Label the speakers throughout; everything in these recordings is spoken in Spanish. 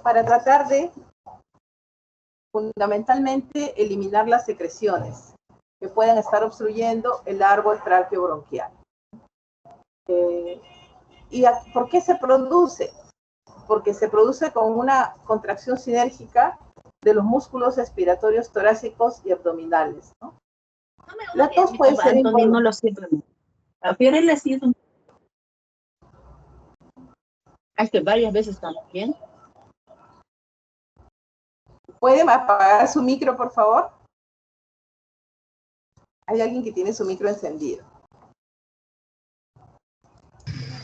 Speaker 1: para tratar de fundamentalmente eliminar las secreciones que puedan estar obstruyendo el árbol tráqueo-bronquial. ¿Y por qué se produce? Porque se produce con una contracción sinérgica de los músculos respiratorios torácicos y abdominales, ¿no? La tos puede ser
Speaker 2: Antonio, no lo siento. A Fiorella le ha sido que varias veces también.
Speaker 1: ¿Pueden apagar su micro, por favor? Hay alguien que tiene su micro encendido.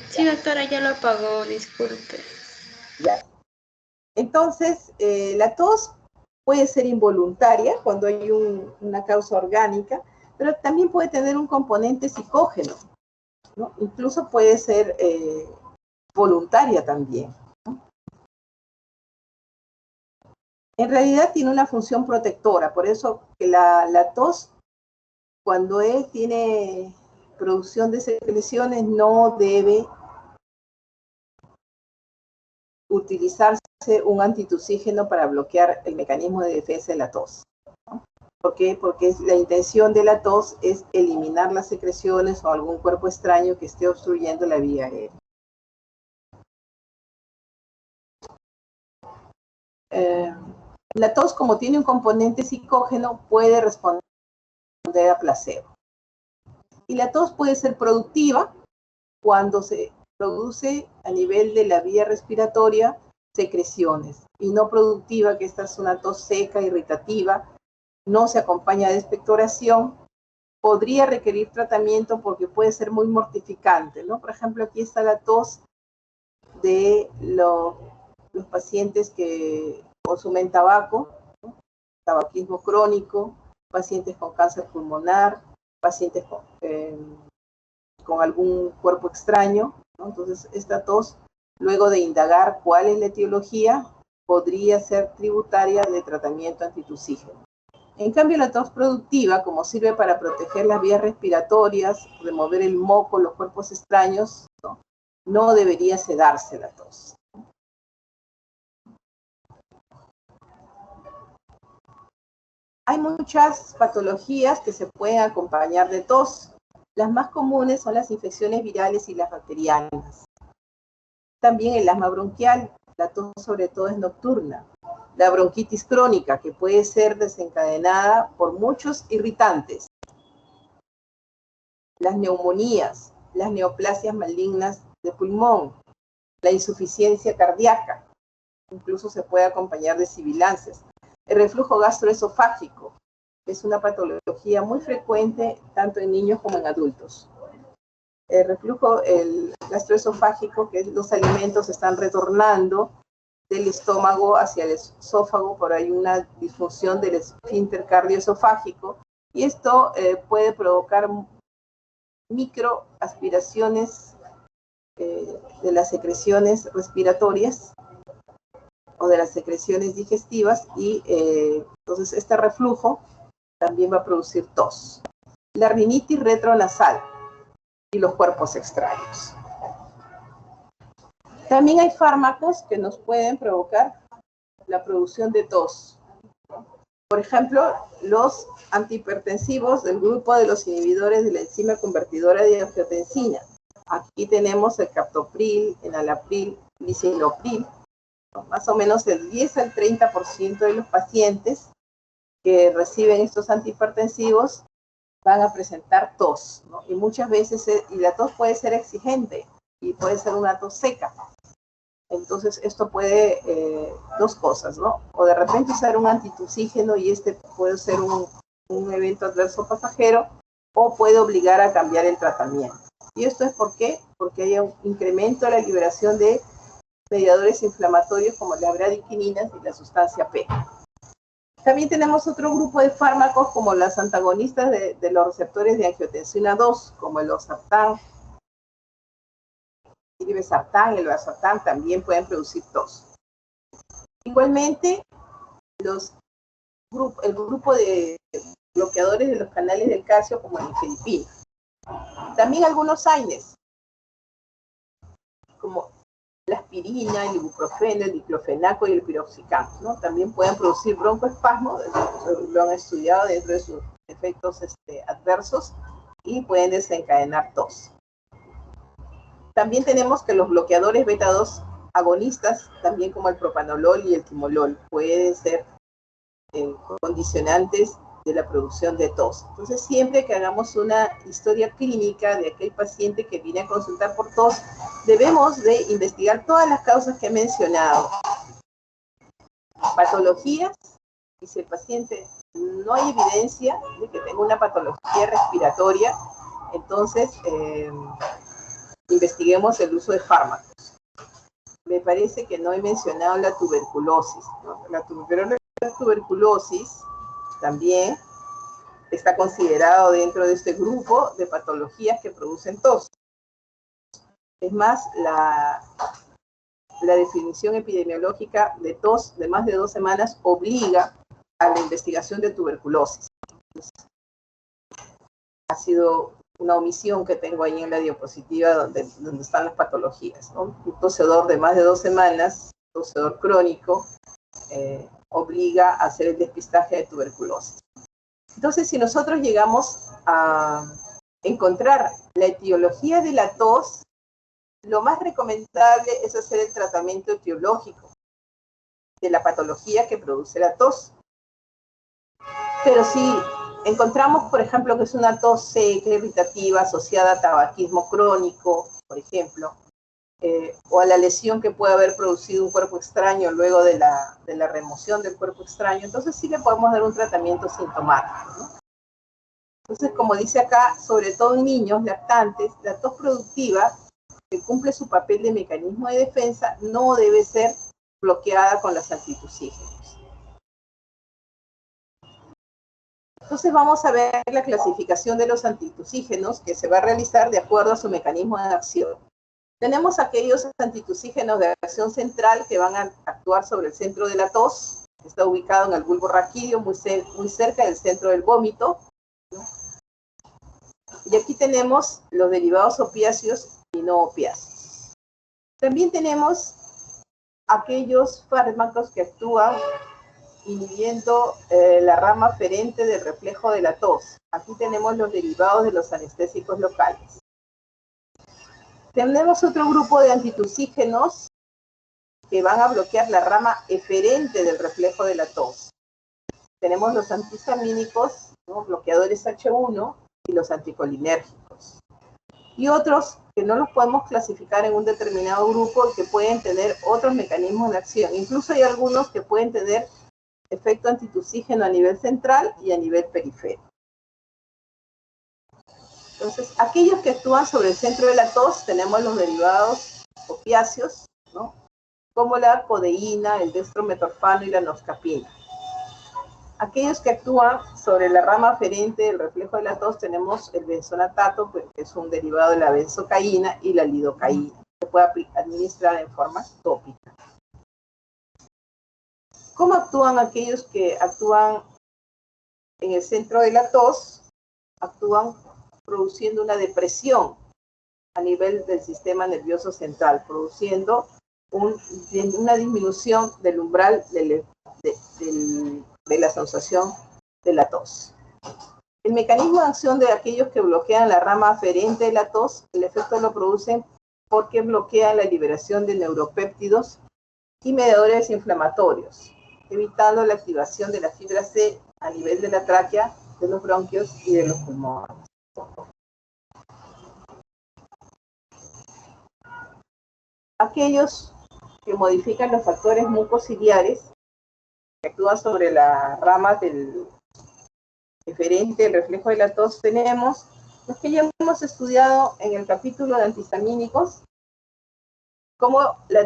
Speaker 3: Sí, doctora, ya lo apagó, disculpe.
Speaker 1: Ya. Entonces, la tos puede ser involuntaria cuando hay una causa orgánica, pero también puede tener un componente psicógeno, ¿no? Incluso puede ser voluntaria también, ¿no? En realidad tiene una función protectora, por eso que la tos, cuando tiene producción de secreciones, no debe utilizarse un antitusígeno para bloquear el mecanismo de defensa de la tos. ¿Por qué? Porque la intención de la tos es eliminar las secreciones o algún cuerpo extraño que esté obstruyendo la vía aérea. La tos, como tiene un componente psicógeno, puede responder a placebo. Y la tos puede ser productiva cuando se produce a nivel de la vía respiratoria secreciones, y no productiva, que esta es una tos seca, irritativa, no se acompaña de expectoración, podría requerir tratamiento porque puede ser muy mortificante, ¿no? Por ejemplo, aquí está la tos de los pacientes que consumen tabaco, ¿no? Tabaquismo crónico, pacientes con cáncer pulmonar, pacientes con algún cuerpo extraño, ¿no? Entonces, esta tos, luego de indagar cuál es la etiología, podría ser tributaria de tratamiento antitusígeno. En cambio, la tos productiva, como sirve para proteger las vías respiratorias, remover el moco, los cuerpos extraños, no debería sedarse la tos. Hay muchas patologías que se pueden acompañar de tos. Las más comunes son las infecciones virales y las bacterianas. También el asma bronquial, la tos sobre todo es nocturna. La bronquitis crónica, que puede ser desencadenada por muchos irritantes. Las neumonías, las neoplasias malignas de pulmón, la insuficiencia cardíaca, incluso se puede acompañar de sibilancias. El reflujo gastroesofágico es una patología muy frecuente tanto en niños como en adultos. El reflujo gastroesofágico, que los alimentos están retornando del estómago hacia el esófago, por ahí una disfunción del esfínter cardioesofágico, y esto puede provocar microaspiraciones de las secreciones respiratorias o de las secreciones digestivas, y entonces este reflujo también va a producir tos. La rinitis retronasal y los cuerpos extraños. También hay fármacos que nos pueden provocar la producción de tos. Por ejemplo, los antihipertensivos del grupo de los inhibidores de la enzima convertidora de angiotensina. Aquí tenemos el captopril, enalapril, lisinopril. Más o menos el 10 al 30% de los pacientes que reciben estos antihipertensivos van a presentar tos, ¿no? Y muchas veces, y la tos puede ser exigente y puede ser una tos seca. Entonces, esto puede, dos cosas, ¿no? O de repente usar un antitusígeno y este puede ser un evento adverso pasajero, o puede obligar a cambiar el tratamiento. ¿Y esto es por qué? Porque hay un incremento de la liberación de mediadores inflamatorios como las bradykininas y la sustancia P. También tenemos otro grupo de fármacos como las antagonistas de los receptores de angiotensina 2, como el losartán, el irbesartán, el valsartán, también pueden producir tos. Igualmente, el grupo de bloqueadores de los canales del calcio, como la nifedipina. También algunos AINES, como las aspirina, el ibuprofeno, el diclofenaco y el piroxicam, ¿no? También pueden producir broncoespasmo, lo han estudiado dentro de sus efectos adversos, y pueden desencadenar tos. También tenemos que los bloqueadores beta-2 agonistas, también como el propanolol y el timolol, pueden ser condicionantes de la producción de tos. Entonces, siempre que hagamos una historia clínica de aquel paciente que viene a consultar por tos, debemos de investigar todas las causas que he mencionado. Patologías, y si el paciente no hay evidencia de que tenga una patología respiratoria, entonces investiguemos el uso de fármacos. Me parece que no he mencionado la tuberculosis, ¿no? La tuberculosis también está considerado dentro de este grupo de patologías que producen tos. Es más, la definición epidemiológica de tos de más de 2 semanas obliga a la investigación de tuberculosis. Entonces, ha sido una omisión que tengo ahí en la diapositiva donde están las patologías, ¿no? Un tosedor de más de 2 semanas, tosedor crónico, obliga a hacer el despistaje de tuberculosis. Entonces, si nosotros llegamos a encontrar la etiología de la tos, lo más recomendable es hacer el tratamiento etiológico de la patología que produce la tos. Pero si encontramos, por ejemplo, que es una tos seca, irritativa, asociada a tabaquismo crónico, por ejemplo, o a la lesión que puede haber producido un cuerpo extraño luego de la remoción del cuerpo extraño, entonces sí le podemos dar un tratamiento sintomático, ¿no? Entonces, como dice acá, sobre todo en niños lactantes, la tos productiva, que cumple su papel de mecanismo de defensa, no debe ser bloqueada con los antitusígenos. Entonces vamos a ver la clasificación de los antitusígenos que se va a realizar de acuerdo a su mecanismo de acción. Tenemos aquellos antitusígenos de acción central que van a actuar sobre el centro de la tos, que está ubicado en el bulbo raquídeo, muy cerca del centro del vómito, ¿no? Y aquí tenemos los derivados opiáceos y no opiáceos. También tenemos aquellos fármacos que actúan inhibiendo la rama aferente del reflejo de la tos. Aquí tenemos los derivados de los anestésicos locales. Tenemos otro grupo de antitusígenos que van a bloquear la rama eferente del reflejo de la tos. Tenemos los antihistamínicos, ¿no? Bloqueadores H1 y los anticolinérgicos. Y otros que no los podemos clasificar en un determinado grupo y que pueden tener otros mecanismos de acción. Incluso hay algunos que pueden tener efecto antitusígeno a nivel central y a nivel periférico. Entonces, aquellos que actúan sobre el centro de la tos, tenemos los derivados opiáceos, ¿no? Como la codeína, el dextrometorfano y la noscapina. Aquellos que actúan sobre la rama aferente del reflejo de la tos, tenemos el benzonatato, pues, que es un derivado de la benzocaína, y la lidocaína, que se puede administrar en forma tópica. ¿Cómo actúan aquellos que actúan en el centro de la tos? Actúan produciendo una depresión a nivel del sistema nervioso central, produciendo una disminución del umbral de la sensación de la tos. El mecanismo de acción de aquellos que bloquean la rama aferente de la tos, el efecto lo producen porque bloquean la liberación de neuropéptidos y mediadores inflamatorios, evitando la activación de la fibra C a nivel de la tráquea, de los bronquios y de los pulmones. Aquellos que modifican los factores mucociliares, que actúan sobre las ramas del eferente, el reflejo de la tos, tenemos los que ya hemos estudiado en el capítulo de antihistamínicos, como la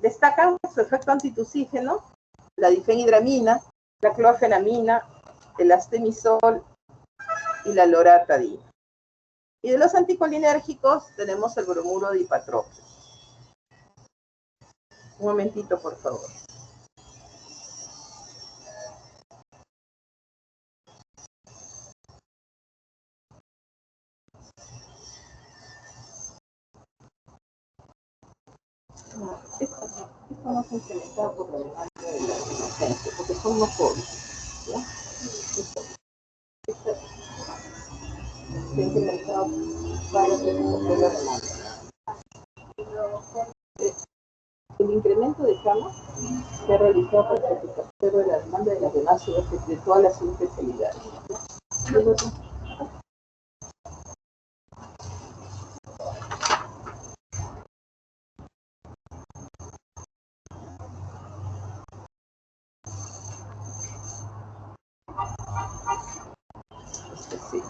Speaker 1: destacan su efecto antitusígeno, la difenhidramina, la clorfenamina, el astemisol y la loratadina. Y de los anticolinérgicos tenemos el bromuro de ipatropio. Un momentito, por favor. No, esto no se incrementa por la demanda de la resistencia, porque son unos pobres, ¿ya? Esto se ha incrementado varias veces por la demanda. El incremento de camas se ha realizado para satisfacer de la demanda de las demás de todas las especialidades. Sí.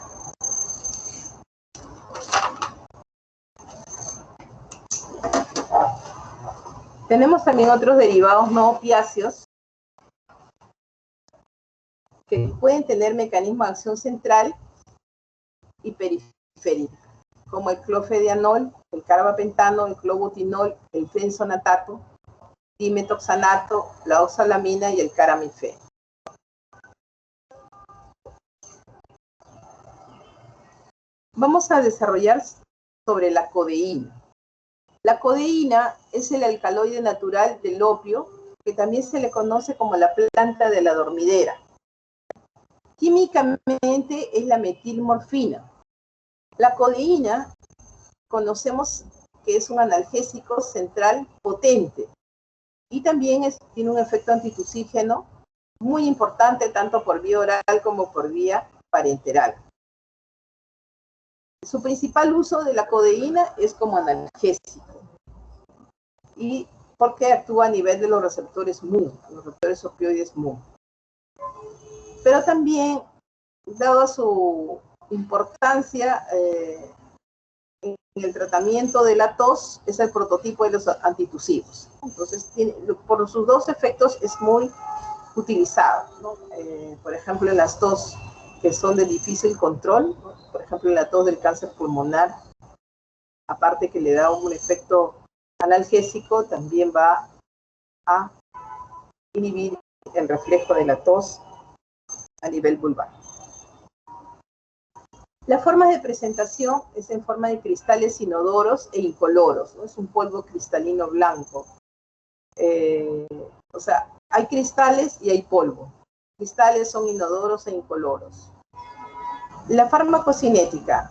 Speaker 1: Tenemos también otros derivados no opiáceos que pueden tener mecanismo de acción central y periférica, como el clofedianol, el carbapentano, el clobutinol, el fensonatato, dimetoxanato, la oxalamina y el caramifeno. Vamos a desarrollar sobre la codeína. La codeína es el alcaloide natural del opio, que también se le conoce como la planta de la dormidera. Químicamente es la metilmorfina. La codeína conocemos que es un analgésico central potente y también tiene un efecto antitusígeno muy importante tanto por vía oral como por vía parenteral. Su principal uso de la codeína es como analgésico y porque actúa a nivel de los receptores MU, los receptores opioides MU. Pero también, dado su importancia en el tratamiento de la tos, es el prototipo de los antitusivos. Entonces, por sus dos efectos es muy utilizado, ¿no? Por ejemplo, en las tos que son de difícil control, ¿no? Por ejemplo, en la tos del cáncer pulmonar, aparte que le da un efecto analgésico, también va a inhibir el reflejo de la tos a nivel vulvar. La forma de presentación es en forma de cristales inodoros e incoloros, ¿no? Es un polvo cristalino blanco. O sea, hay cristales y hay polvo. Cristales son inodoros e incoloros. La farmacocinética.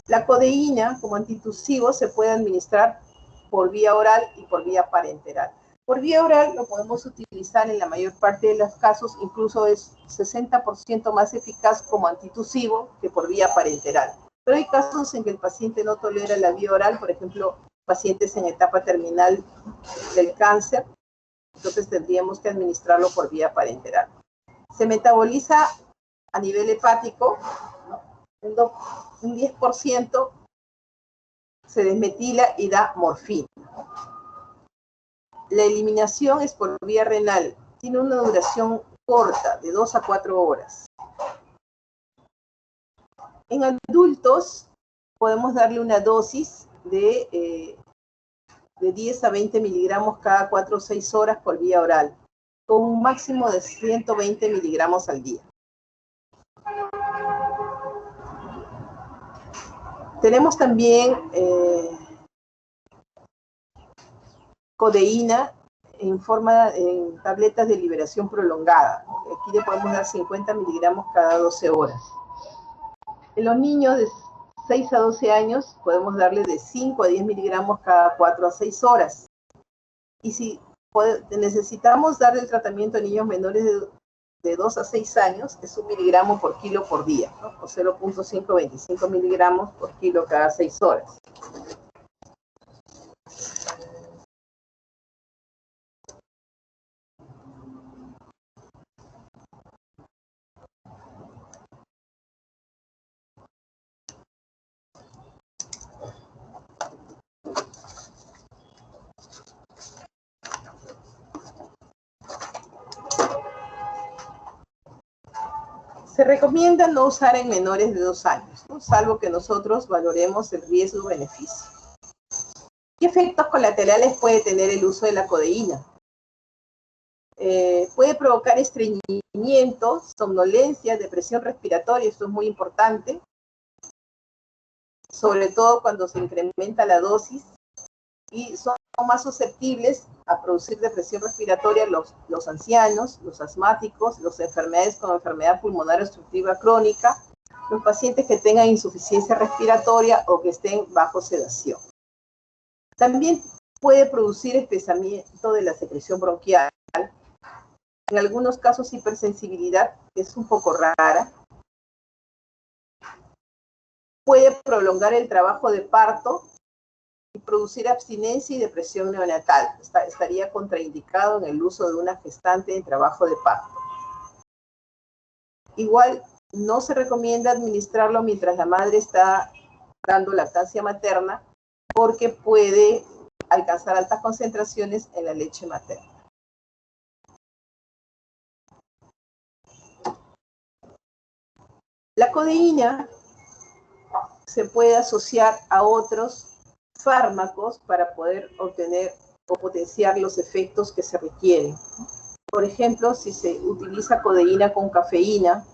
Speaker 1: La codeína, como antitusivo, se puede administrar por vía oral y por vía parenteral. Por vía oral lo podemos utilizar en la mayor parte de los casos, incluso es 60% más eficaz como antitusivo que por vía parenteral. Pero hay casos en que el paciente no tolera la vía oral, por ejemplo, pacientes en etapa terminal del cáncer, entonces tendríamos que administrarlo por vía parenteral. Se metaboliza a nivel hepático, ¿no? Un 10% se desmetila y da morfina. La eliminación es por vía renal. Tiene una duración corta, de 2 a 4 horas. En adultos podemos darle una dosis de 10 a 20 miligramos cada 4 o 6 horas por vía oral, con un máximo de 120 miligramos al día. Tenemos también codeína en tabletas de liberación prolongada. Aquí le podemos dar 50 miligramos cada 12 horas. En los niños de 6 a 12 años podemos darle de 5 a 10 miligramos cada 4 a 6 horas. Y si necesitamos darle el tratamiento a niños menores de 2 a 6 años, es 1 miligramo por kilo por día, ¿no? O 0.525 miligramos por kilo cada 6 horas. Se recomienda no usar en menores de 2 años, ¿no? Salvo que nosotros valoremos el riesgo-beneficio. ¿Qué efectos colaterales puede tener el uso de la codeína? Puede provocar estreñimiento, somnolencia, depresión respiratoria, esto es muy importante, sobre todo cuando se incrementa la dosis, y son más susceptibles a producir depresión respiratoria los ancianos, los asmáticos, los enfermedades con enfermedad pulmonar obstructiva crónica, los pacientes que tengan insuficiencia respiratoria o que estén bajo sedación. También puede producir espesamiento de la secreción bronquial, en algunos casos hipersensibilidad, que es un poco rara. Puede prolongar el trabajo de parto y producir abstinencia y depresión neonatal. Estaría contraindicado en el uso de una gestante en trabajo de parto. Igual, no se recomienda administrarlo mientras la madre está dando lactancia materna, porque puede alcanzar altas concentraciones en la leche materna. La codeína se puede asociar a otros fármacos para poder obtener o potenciar los efectos que se requieren. Por ejemplo, si se utiliza codeína con cafeína,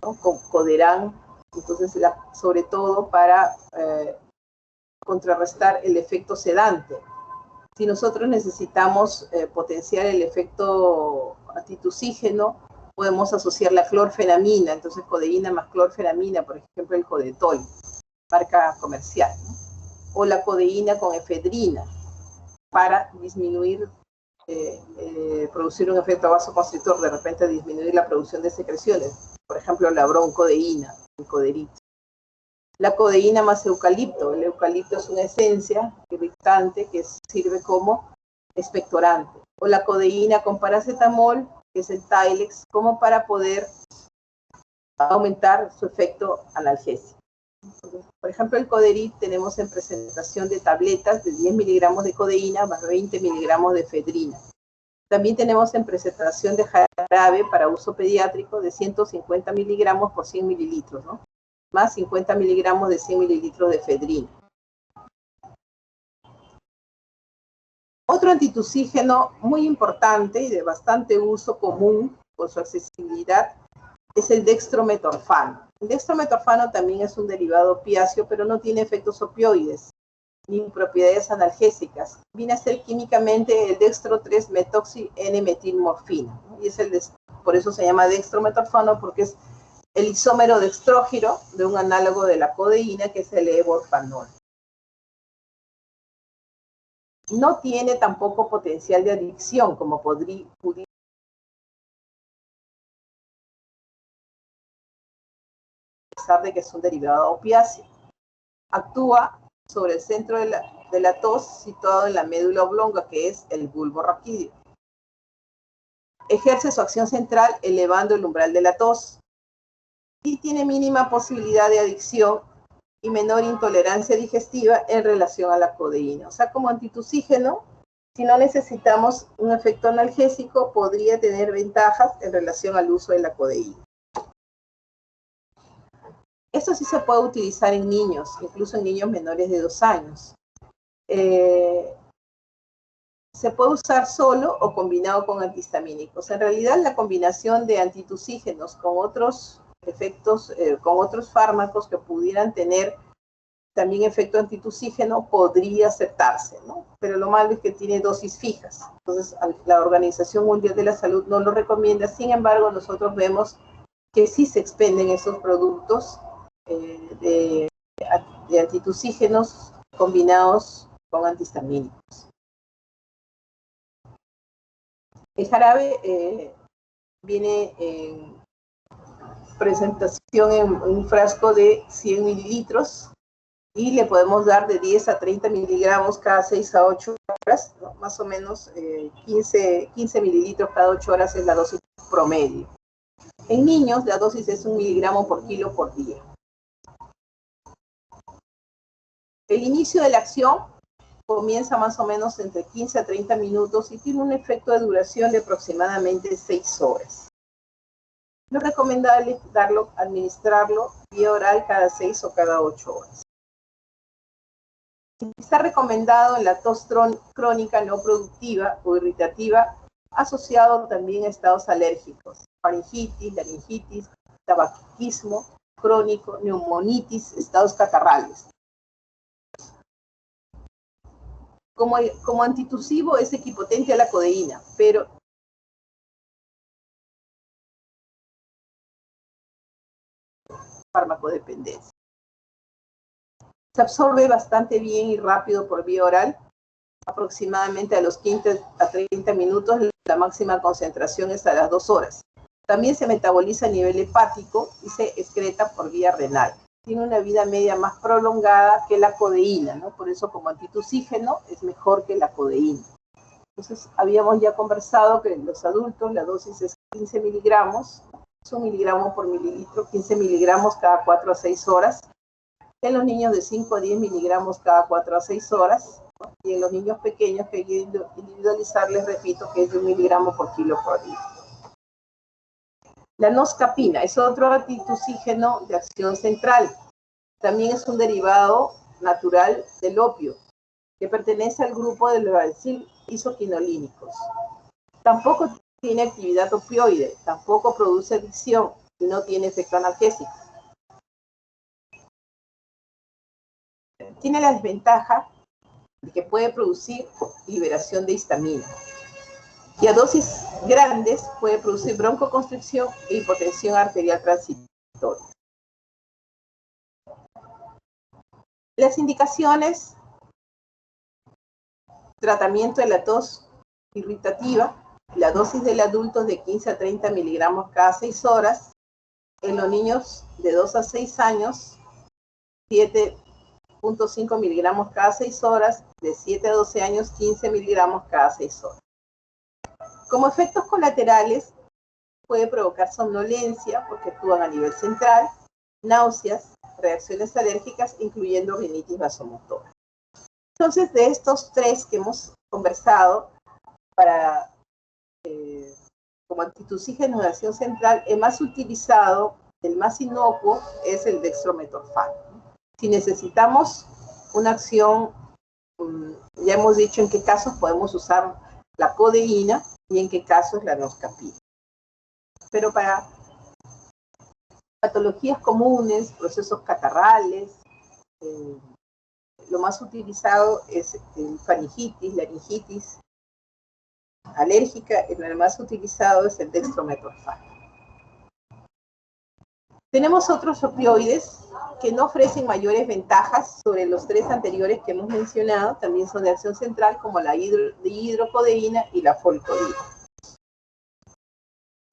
Speaker 1: ¿no?, con Coderan, entonces sobre todo para contrarrestar el efecto sedante. Si nosotros necesitamos potenciar el efecto antitusígeno, podemos asociar la clorfenamina, entonces codeína más clorfenamina, por ejemplo el Codetol, marca comercial, ¿no? O la codeína con efedrina, para disminuir, producir un efecto vasoconstrictor, de repente disminuir la producción de secreciones, por ejemplo la broncodeína, el Coderit. La codeína más eucalipto, el eucalipto es una esencia irritante que sirve como expectorante, o la codeína con paracetamol, que es el Tylex, como para poder aumentar su efecto analgésico. Por ejemplo, el Coderit tenemos en presentación de tabletas de 10 miligramos de codeína más 20 miligramos de efedrina. También tenemos en presentación de jarabe para uso pediátrico de 150 miligramos por 100 mililitros, ¿no?, más 50 miligramos de 100 mililitros de efedrina. Otro antitusígeno muy importante y de bastante uso común por su accesibilidad es el dextrometorfano. El dextrometorfano también es un derivado opiáceo, pero no tiene efectos opioides ni propiedades analgésicas. Viene a ser químicamente el dextro-3-metoxi-N-metilmorfina, ¿no? Y por eso se llama dextrometorfano, porque es el isómero dextrógiro de un análogo de la codeína, que es el evorfanol. No tiene tampoco potencial de adicción, como pudiera, a pesar de que es un derivado opiáceo. Actúa sobre el centro de la tos, situado en la médula oblonga, que es el bulbo raquídeo. Ejerce su acción central elevando el umbral de la tos y tiene mínima posibilidad de adicción y menor intolerancia digestiva en relación a la codeína. O sea, como antitusígeno, si no necesitamos un efecto analgésico, podría tener ventajas en relación al uso de la codeína. Esto sí se puede utilizar en niños, incluso en niños menores de 2 años. Se puede usar solo o combinado con antihistamínicos. En realidad, la combinación de antitusígenos con otros efectos, con otros fármacos que pudieran tener también efecto antitusígeno podría aceptarse, ¿no? Pero lo malo es que tiene dosis fijas. Entonces, la Organización Mundial de la Salud no lo recomienda. Sin embargo, nosotros vemos que sí se expenden esos productos de antitusígenos combinados con antihistamínicos. El jarabe viene en presentación en un frasco de 100 mililitros y le podemos dar de 10 a 30 miligramos cada 6 a 8 horas, ¿no? Más o menos 15 mililitros cada 8 horas es la dosis promedio. En niños la dosis es 1 miligramo por kilo por día. El inicio de la acción comienza más o menos entre 15 a 30 minutos y tiene un efecto de duración de aproximadamente 6 horas. Lo recomendable es administrarlo vía oral cada 6 o cada 8 horas. Está recomendado en la tos crónica no productiva o irritativa, asociado también a estados alérgicos, faringitis, laringitis, tabaquismo crónico, neumonitis, estados catarrales. Como antitusivo es equipotente a la codeína, pero farmacodependencia. Se absorbe bastante bien y rápido por vía oral, aproximadamente a los 15 a 30 minutos, la máxima concentración es a las 2 horas. También se metaboliza a nivel hepático y se excreta por vía renal. Tiene una vida media más prolongada que la codeína, ¿no? Por eso como antitusígeno es mejor que la codeína. Entonces habíamos ya conversado que en los adultos la dosis es 15 miligramos, es 1 miligramo por mililitro, 15 miligramos cada 4 a 6 horas. En los niños de 5 a 10 miligramos cada 4 a 6 horas. ¿No? Y en los niños pequeños que hay que individualizar, les repito que es de 1 miligramo por kilo por día. La noscapina es otro antitusígeno de acción central. También es un derivado natural del opio, que pertenece al grupo de los isoquinolínicos. Tampoco tiene actividad opioide, tampoco produce adicción y no tiene efecto analgésico. Tiene la desventaja de que puede producir liberación de histamina. Y a dosis grandes puede producir broncoconstricción e hipotensión arterial transitoria. Las indicaciones: tratamiento de la tos irritativa, la dosis del adulto es de 15 a 30 miligramos cada 6 horas, en los niños de 2 a 6 años, 7.5 miligramos cada 6 horas, de 7 a 12 años, 15 miligramos cada 6 horas. Como efectos colaterales, puede provocar somnolencia porque actúan a nivel central, náuseas, reacciones alérgicas, incluyendo rinitis vasomotora. Entonces, de estos 3 que hemos conversado, como antitusígeno de acción central, el más utilizado, el más inocuo, es el dextrometorfano. Si necesitamos una acción, ya hemos dicho en qué casos podemos usar la codeína y en qué casos la noscapina. Pero para patologías comunes, procesos catarrales, lo más utilizado es faringitis, laringitis alérgica, el más utilizado es el dextrometorfano. Tenemos otros opioides que no ofrecen mayores ventajas sobre los 3 anteriores que hemos mencionado, también son de acción central, como la hidrocodeína y la folcoína.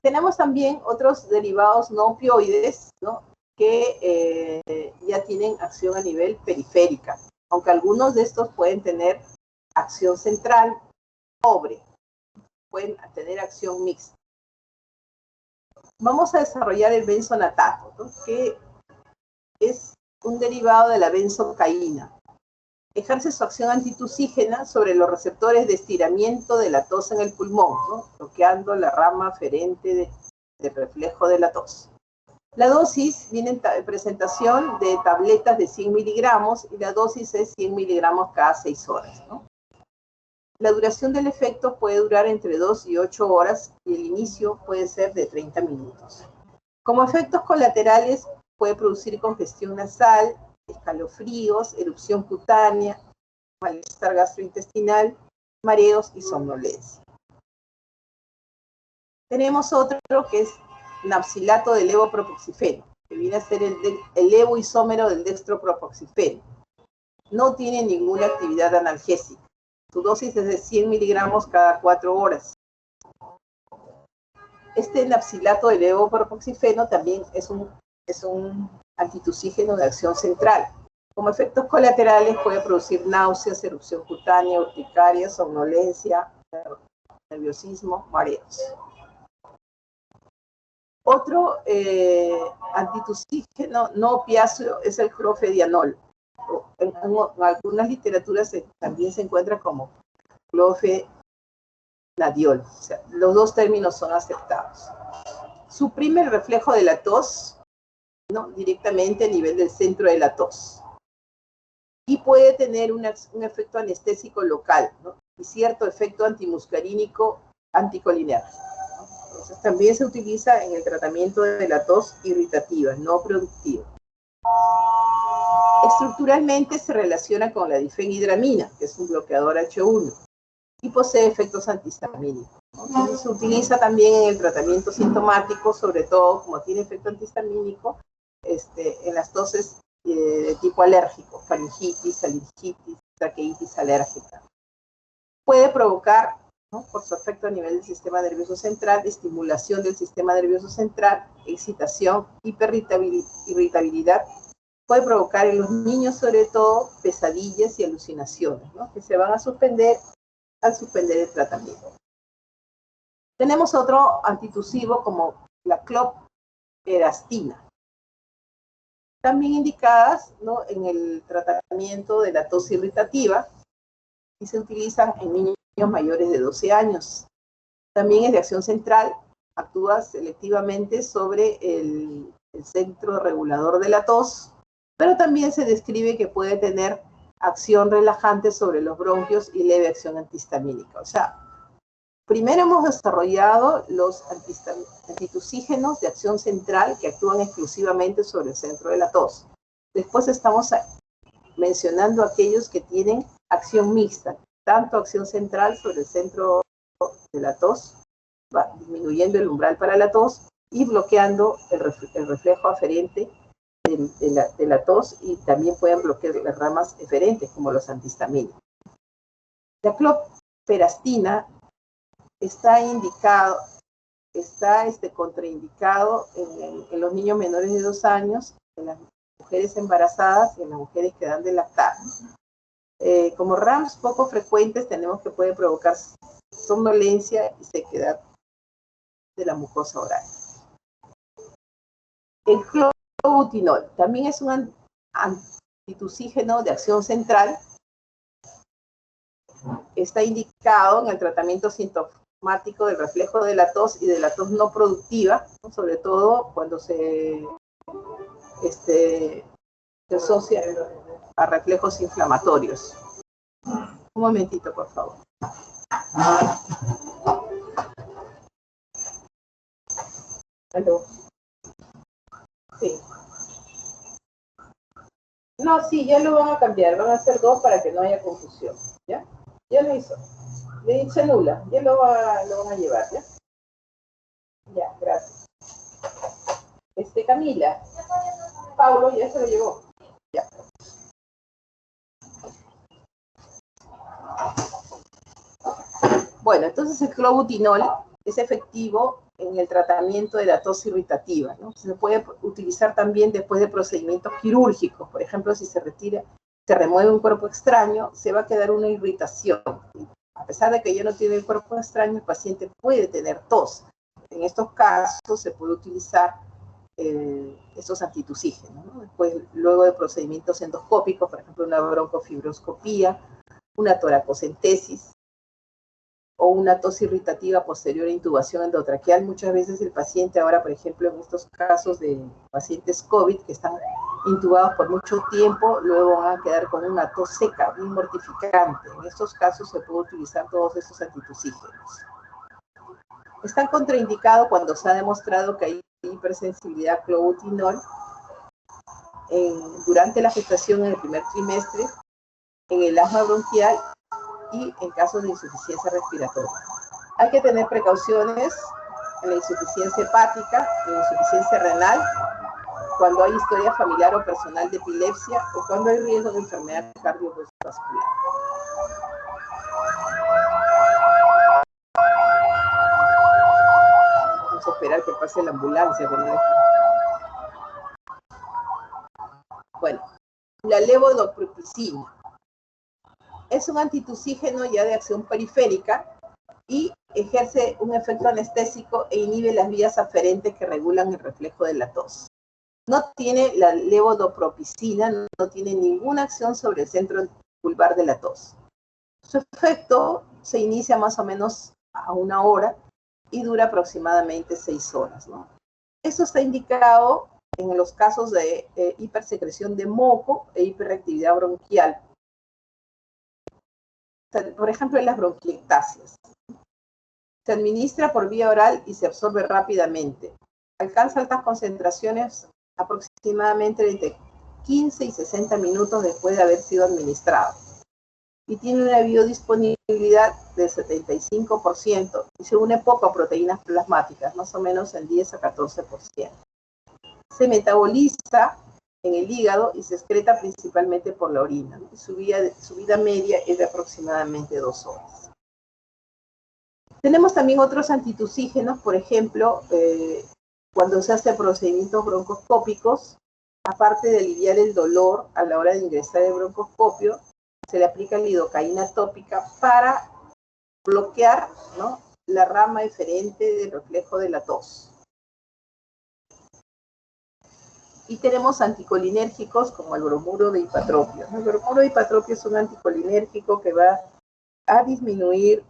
Speaker 1: Tenemos también otros derivados no opioides, ¿no? Que ya tienen acción a nivel periférica, aunque algunos de estos pueden tener acción central pobre, pueden tener acción mixta. Vamos a desarrollar el benzonatato, ¿no? Que es un derivado de la benzocaína. Ejerce su acción antitusígena sobre los receptores de estiramiento de la tos en el pulmón, ¿no? Bloqueando la rama aferente de reflejo de la tos. La dosis viene en presentación de tabletas de 100 miligramos y la dosis es 100 miligramos cada 6 horas, ¿no? La duración del efecto puede durar entre 2 y 8 horas y el inicio puede ser de 30 minutos. Como efectos colaterales puede producir congestión nasal, escalofríos, erupción cutánea, malestar gastrointestinal, mareos y somnolencia. Tenemos otro que es napsilato de levopropoxifeno, que viene a ser el levoisómero del dextropropoxifeno. No tiene ninguna actividad analgésica. Su dosis es de 100 miligramos cada 4 horas. Este napsilato de levopropoxifeno también es un antitusígeno de acción central. Como efectos colaterales puede producir náuseas, erupción cutánea, urticaria, somnolencia, nerviosismo, mareos. Otro antitusígeno no opiáceo es el clofedianol. En algunas literaturas también se encuentra como clofediol. O sea, los 2 términos son aceptados. Suprime el reflejo de la tos, ¿no? Directamente a nivel del centro de la tos. Y puede tener un efecto anestésico local, ¿no? Y cierto efecto antimuscarínico anticolinérgico. Entonces también se utiliza en el tratamiento de la tos irritativa, no productiva. Estructuralmente se relaciona con la difenhidramina, que es un bloqueador H1, y posee efectos antihistamínicos. Entonces se utiliza también en el tratamiento sintomático, sobre todo como tiene efecto antihistamínico, en las toses de tipo alérgico, faringitis, alergitis, traqueitis alérgica. Puede provocar, ¿no?, por su efecto a nivel del sistema nervioso central, estimulación del sistema nervioso central, excitación, hiperirritabilidad. Puede provocar en los niños, sobre todo, pesadillas y alucinaciones, ¿no?, que se van a suspender al suspender el tratamiento. Tenemos otro antitusivo como la clopidogrel, también indicadas, ¿no?, en el tratamiento de la tos irritativa y se utilizan en niños mayores de 12 años. También es de acción central, actúa selectivamente sobre el centro regulador de la tos, pero también se describe que puede tener acción relajante sobre los bronquios y leve acción antihistamínica. O sea, primero hemos desarrollado los antitusígenos de acción central que actúan exclusivamente sobre el centro de la tos. Después estamos mencionando aquellos que tienen acción mixta, tanto acción central sobre el centro de la tos, disminuyendo el umbral para la tos y bloqueando el reflejo aferente de la tos, y también pueden bloquear las ramas eferentes como los antihistamínicos. La clopidogrel está indicado, está contraindicado en los niños menores de 2 años, en las mujeres embarazadas y en las mujeres que dan de lactar. Como RAMs poco frecuentes tenemos que puede provocar somnolencia y sequedad de la mucosa oral. El clobutinol también es un antitusígeno de acción central. Está indicado en el tratamiento sintomático del reflejo de la tos y de la tos no productiva, ¿no?, sobre todo cuando se asocia a reflejos inflamatorios. Un momentito, por favor. ¿Aló? Sí. No, sí, ya lo van a cambiar, van a hacer 2 para que no haya confusión, ¿ya? Ya lo hizo. Le dice nula, ya lo van a llevar, ¿ya? Ya, gracias. Camila. Paulo ya se lo llevó. Ya. Bueno, entonces el clobutinol es efectivo en el tratamiento de la tos irritativa, ¿no? Se puede utilizar también después de procedimientos quirúrgicos. Por ejemplo, si se remueve un cuerpo extraño, se va a quedar una irritación. A pesar de que ya no tiene el cuerpo extraño, el paciente puede tener tos. En estos casos se puede utilizar estos antitusígenos, ¿no? Después, luego de procedimientos endoscópicos, por ejemplo, una broncofibroscopía, una toracocentesis, o una tos irritativa posterior a intubación endotraqueal. Muchas veces el paciente ahora, por ejemplo, en estos casos de pacientes COVID que están intubados por mucho tiempo, luego van a quedar con una tos seca, muy mortificante. En estos casos se puede utilizar todos estos antitusígenos. Están contraindicados cuando se ha demostrado que hay hipersensibilidad a clobutinol durante la gestación en el primer trimestre, en el asma bronquial y en casos de insuficiencia respiratoria. Hay que tener precauciones en la insuficiencia hepática, en la insuficiencia renal, cuando hay historia familiar o personal de epilepsia o cuando hay riesgo de enfermedad cardiovascular. Vamos a esperar que pase la ambulancia. Bueno, la levodopa es un antitusígeno ya de acción periférica y ejerce un efecto anestésico e inhibe las vías aferentes que regulan el reflejo de la tos. No tiene la levodopropicina, no tiene ninguna acción sobre el centro pulvar de la tos. Su efecto se inicia más o menos a 1 hora y dura aproximadamente 6 horas, ¿no? Esto está indicado en los casos de hipersecreción de moco e hiperactividad bronquial. Por ejemplo, en las bronquiectasias. Se administra por vía oral y se absorbe rápidamente. Alcanza altas concentraciones, aproximadamente entre 15 y 60 minutos después de haber sido administrado. Y tiene una biodisponibilidad del 75% y se une poco a proteínas plasmáticas, más o menos el 10 a 14%. Se metaboliza en el hígado y se excreta principalmente por la orina, ¿no? Y su vida media es de aproximadamente 2 horas. Tenemos también otros antitusígenos, por ejemplo, cuando se hace procedimientos broncoscópicos, aparte de aliviar el dolor a la hora de ingresar el broncoscopio, se le aplica lidocaína tópica para bloquear, ¿no?, la rama eferente del reflejo de la tos. Y tenemos anticolinérgicos como el bromuro de hipatropio. El bromuro de hipatropio es un anticolinérgico que va a disminuir,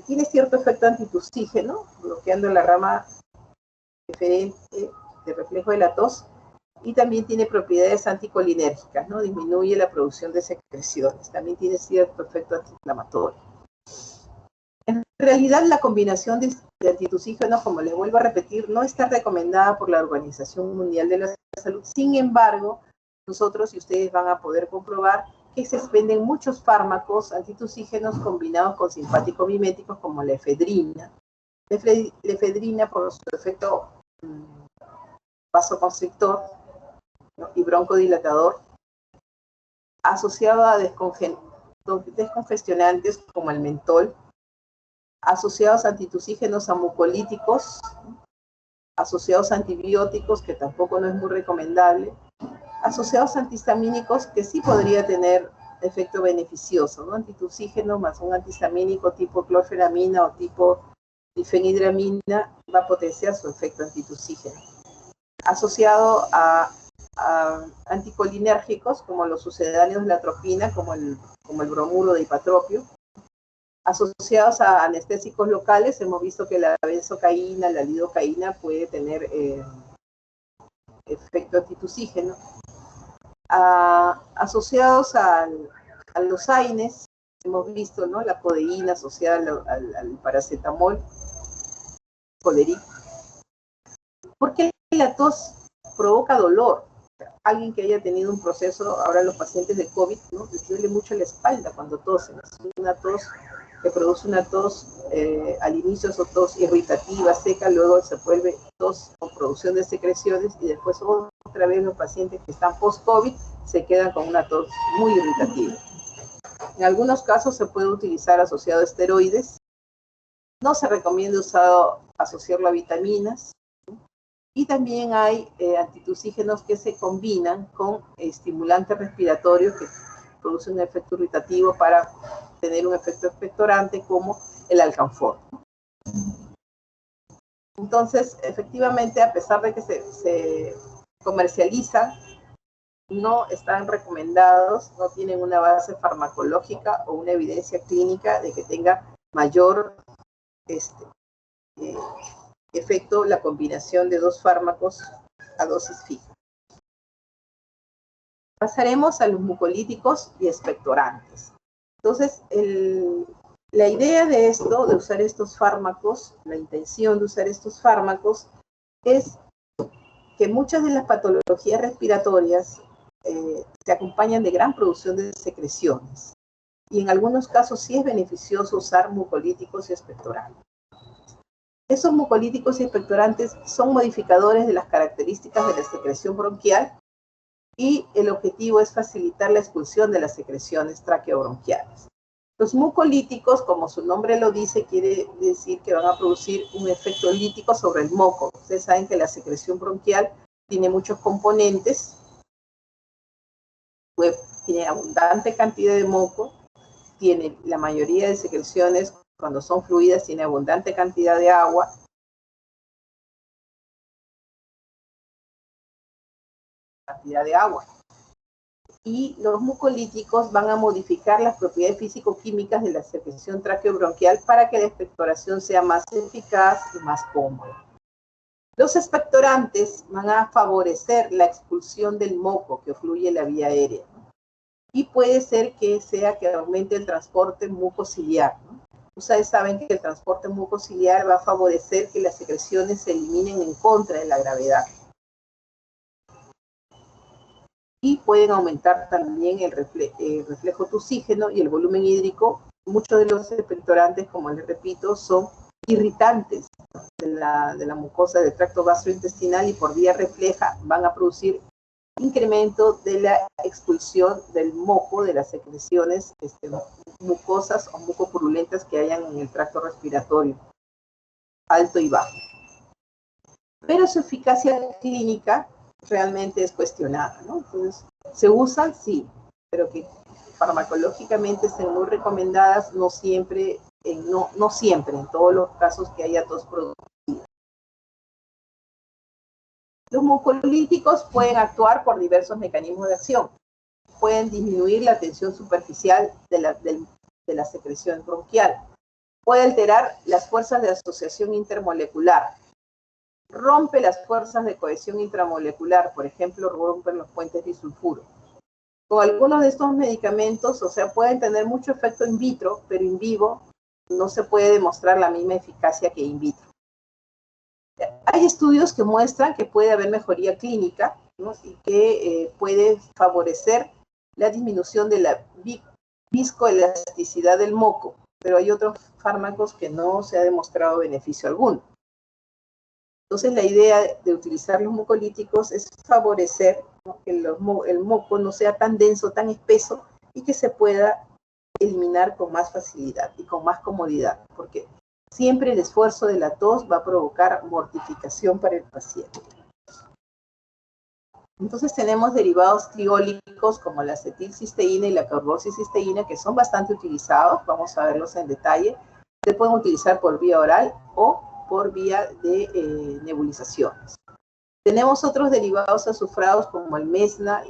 Speaker 1: tiene cierto efecto antitusígeno, bloqueando la rama eferente del reflejo de la tos, y también tiene propiedades anticolinérgicas, ¿no? Disminuye la producción de secreciones, también tiene cierto efecto antiinflamatorio. En realidad, la combinación de antitusígenos, como les vuelvo a repetir, no está recomendada por la Organización Mundial de la Salud. Sin embargo, nosotros y ustedes van a poder comprobar que se venden muchos fármacos antitusígenos combinados con simpático-miméticos, como la efedrina. La efedrina, por su efecto vasoconstrictor, ¿no?, y broncodilatador, asociado a descongestionantes como el mentol, asociados a antitusígenos a mucolíticos, asociados a antibióticos, que tampoco no es muy recomendable, asociados a antihistamínicos, que sí podría tener efecto beneficioso, ¿no? Antitusígeno más un antihistamínico tipo clorfenamina o tipo difenhidramina va a potenciar su efecto antitusígeno. Asociado a anticolinérgicos, como los sucedáneos de la atropina, como el bromuro de hipatropio. Asociados a anestésicos locales, hemos visto que la benzocaína, la lidocaína puede tener efecto antitusígeno. Asociados a los AINES, hemos visto, ¿no?, la codeína asociada al paracetamol, Coleric. ¿Por qué la tos provoca dolor? Alguien que haya tenido un proceso, ahora los pacientes de COVID, ¿no?, les duele mucho la espalda cuando tosen. Es una tos que produce una tos, al inicio es tos irritativa, seca, luego se vuelve tos con producción de secreciones y después otra vez los pacientes que están post-COVID se quedan con una tos muy irritativa. En algunos casos se puede utilizar asociado a esteroides. No se recomienda asociarlo a vitaminas. Y también hay antitusígenos que se combinan con estimulantes respiratorios que producen un efecto irritativo para tener un efecto expectorante, como el alcanfor. Entonces, efectivamente, a pesar de que se comercializan, no están recomendados, no tienen una base farmacológica o una evidencia clínica de que tenga mayor efecto la combinación de dos fármacos a dosis fija. Pasaremos a los mucolíticos y expectorantes. Entonces, la idea de esto, de usar estos fármacos, la intención de usar estos fármacos, es que muchas de las patologías respiratorias se acompañan de gran producción de secreciones. Y en algunos casos sí es beneficioso usar mucolíticos y expectorantes. Esos mucolíticos y expectorantes son modificadores de las características de la secreción bronquial y el objetivo es facilitar la expulsión de las secreciones traqueobronquiales. Los mucolíticos, como su nombre lo dice, quiere decir que van a producir un efecto lítico sobre el moco. Ustedes saben que la secreción bronquial tiene muchos componentes, tiene abundante cantidad de moco, tiene la mayoría de secreciones, cuando son fluidas, tiene abundante cantidad de agua. Y los mucolíticos van a modificar las propiedades físico-químicas de la secreción traqueobronquial para que la expectoración sea más eficaz y más cómoda. Los expectorantes van a favorecer la expulsión del moco que fluye en la vía aérea, ¿no? Y puede ser que aumente el transporte mucociliar, ¿no? Ustedes saben que el transporte mucociliar va a favorecer que las secreciones se eliminen en contra de la gravedad. pueden aumentar también el reflejo toxígeno y el volumen hídrico. Muchos de los expectorantes, como les repito, son irritantes de la mucosa del tracto gastrointestinal y por vía refleja van a producir incremento de la expulsión del moco, de las secreciones mucosas o mucopurulentas que hayan en el tracto respiratorio, alto y bajo. Pero su eficacia clínica realmente es cuestionada, ¿no? Entonces, ¿se usan? Sí, pero que farmacológicamente estén muy recomendadas, no siempre, no siempre, en todos los casos que haya tos productiva. Los mucolíticos pueden actuar por diversos mecanismos de acción. Pueden disminuir la tensión superficial de la secreción bronquial. Puede alterar las fuerzas de asociación intermolecular. Rompe las fuerzas de cohesión intramolecular, por ejemplo, rompen los puentes disulfuro. Con algunos de estos medicamentos, o sea, pueden tener mucho efecto in vitro, pero in vivo no se puede demostrar la misma eficacia que in vitro. Hay estudios que muestran que puede haber mejoría clínica, ¿no? Y que puede favorecer la disminución de la viscoelasticidad del moco, pero hay otros fármacos que no se ha demostrado beneficio alguno. Entonces, la idea de utilizar los mucolíticos es favorecer, ¿no?, que el moco no sea tan denso, tan espeso, y que se pueda eliminar con más facilidad y con más comodidad, porque siempre el esfuerzo de la tos va a provocar mortificación para el paciente. Entonces tenemos derivados triólicos como la acetilcisteína y la carboxicisteína, que son bastante utilizados, vamos a verlos en detalle. Se pueden utilizar por vía oral o por vía de nebulizaciones. Tenemos otros derivados azufrados como el mesna,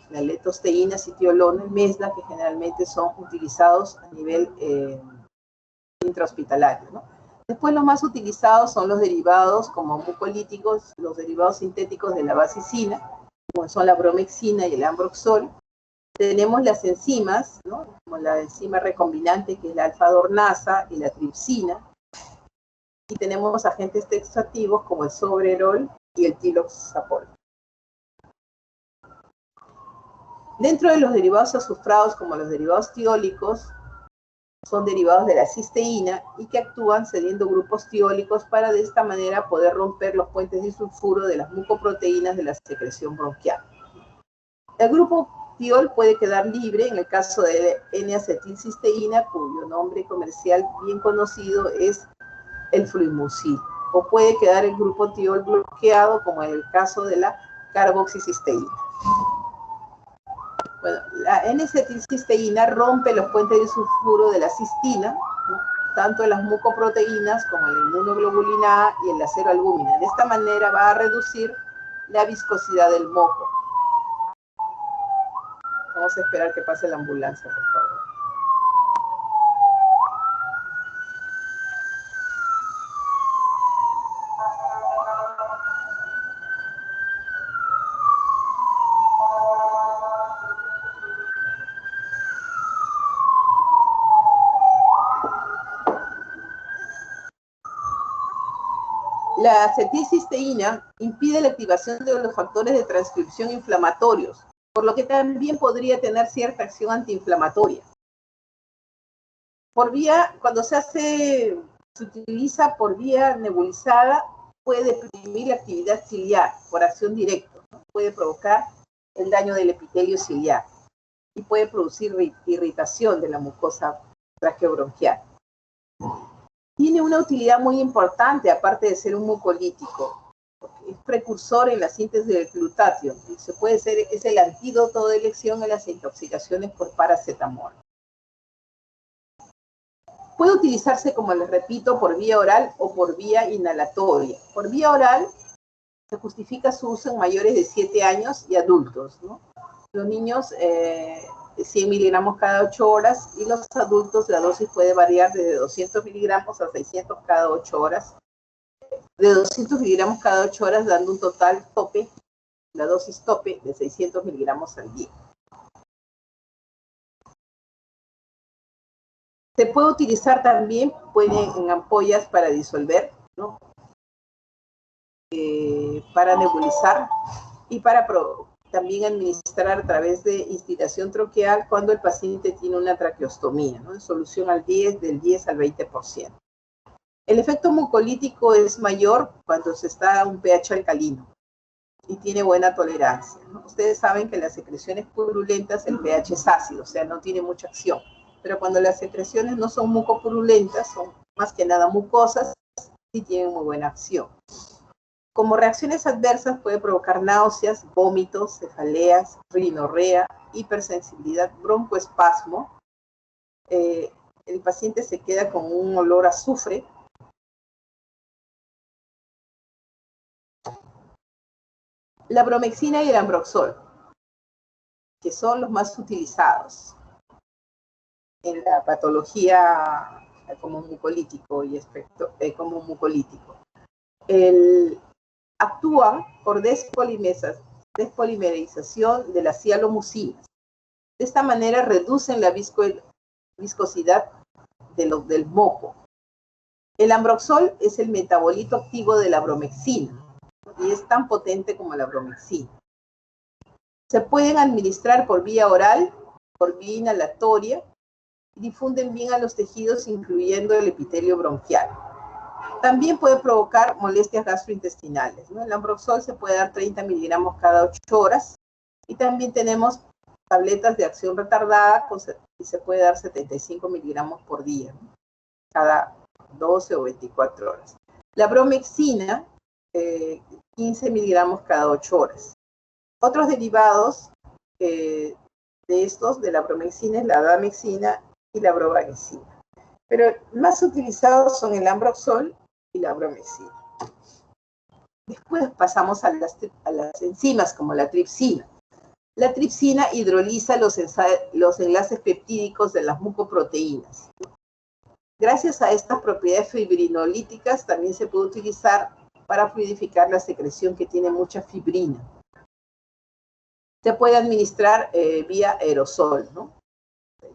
Speaker 1: la letosteína, citiolona, el mesna, que generalmente son utilizados a nivel intrahospitalario, ¿no? Después los más utilizados son los derivados como mucolíticos, los derivados sintéticos de la basicina, como son la bromexina y el ambroxol. Tenemos las enzimas, ¿no?, como la enzima recombinante, que es la alfa-dornasa y la tripsina. Y tenemos agentes textoactivos como el sobrerol y el tiloxapol. Dentro de los derivados azufrados, como los derivados tiólicos, son derivados de la cisteína y que actúan cediendo grupos tiólicos para de esta manera poder romper los puentes disulfuro de las mucoproteínas de la secreción bronquial. El grupo tiol puede quedar libre en el caso de N-acetilcisteína, cuyo nombre comercial bien conocido es el fluimucil, o puede quedar el grupo tiol bloqueado, como en el caso de la carboxicisteína. Bueno, la N-acetilcisteína rompe los puentes de sulfuro de la cistina, ¿no?, tanto en las mucoproteínas como en la inmunoglobulina A y en la ceroalbúmina. De esta manera va a reducir la viscosidad del moco. Vamos a esperar que pase la ambulancia, por favor. La acetilcisteína impide la activación de los factores de transcripción inflamatorios, por lo que también podría tener cierta acción antiinflamatoria. Cuando se utiliza por vía nebulizada, puede deprimir la actividad ciliar por acción directa, ¿no? Puede provocar el daño del epitelio ciliar y puede producir irritación de la mucosa traqueobronquial. Tiene una utilidad muy importante, aparte de ser un mucolítico, porque es precursor en la síntesis del glutatión y es el antídoto de elección en las intoxicaciones por paracetamol. Puede utilizarse, como les repito, por vía oral o por vía inhalatoria. Por vía oral se justifica su uso en mayores de 7 años y adultos, ¿no? Los niños 100 miligramos cada 8 horas y los adultos la dosis puede variar desde 200 miligramos a 600 cada 8 horas. De 200 miligramos cada 8 horas, dando un total tope, la dosis tope de 600 miligramos al día. Se puede utilizar también, en ampollas para disolver, ¿no?, para nebulizar y para también administrar a través de instilación troqueal cuando el paciente tiene una traqueostomía, ¿no? En solución del 10 al 20%. El efecto mucolítico es mayor cuando se está a un pH alcalino y tiene buena tolerancia, ¿no? Ustedes saben que las secreciones purulentas el pH es ácido, o sea, no tiene mucha acción. Pero cuando las secreciones no son mucopurulentas, son más que nada mucosas, sí tienen muy buena acción. Como reacciones adversas puede provocar náuseas, vómitos, cefaleas, rinorrea, hipersensibilidad, broncoespasmo. El paciente se queda con un olor a azufre. La bromexina y el ambroxol, que son los más utilizados en la patología como mucolítico y como mucolítico. Actúan por despolimerización de las cialomucinas. De esta manera reducen la viscosidad del moco. El ambroxol es el metabolito activo de la bromexina y es tan potente como la bromexina. Se pueden administrar por vía oral, por vía inhalatoria, y difunden bien a los tejidos, incluyendo el epitelio bronquial. También puede provocar molestias gastrointestinales, ¿no? El ambroxol se puede dar 30 miligramos cada 8 horas, y también tenemos tabletas de acción retardada y se puede dar 75 miligramos por día, ¿no? Cada 12 o 24 horas. La bromexina, 15 miligramos cada 8 horas. Otros derivados de la bromexina es la damexina y la bromagicina. Pero más utilizados son el ambroxol y la bromexina. Después pasamos a las enzimas como la tripsina. La tripsina hidroliza los enlaces peptídicos de las mucoproteínas. Gracias a estas propiedades fibrinolíticas también se puede utilizar para fluidificar la secreción que tiene mucha fibrina. Se puede administrar vía aerosol, ¿no?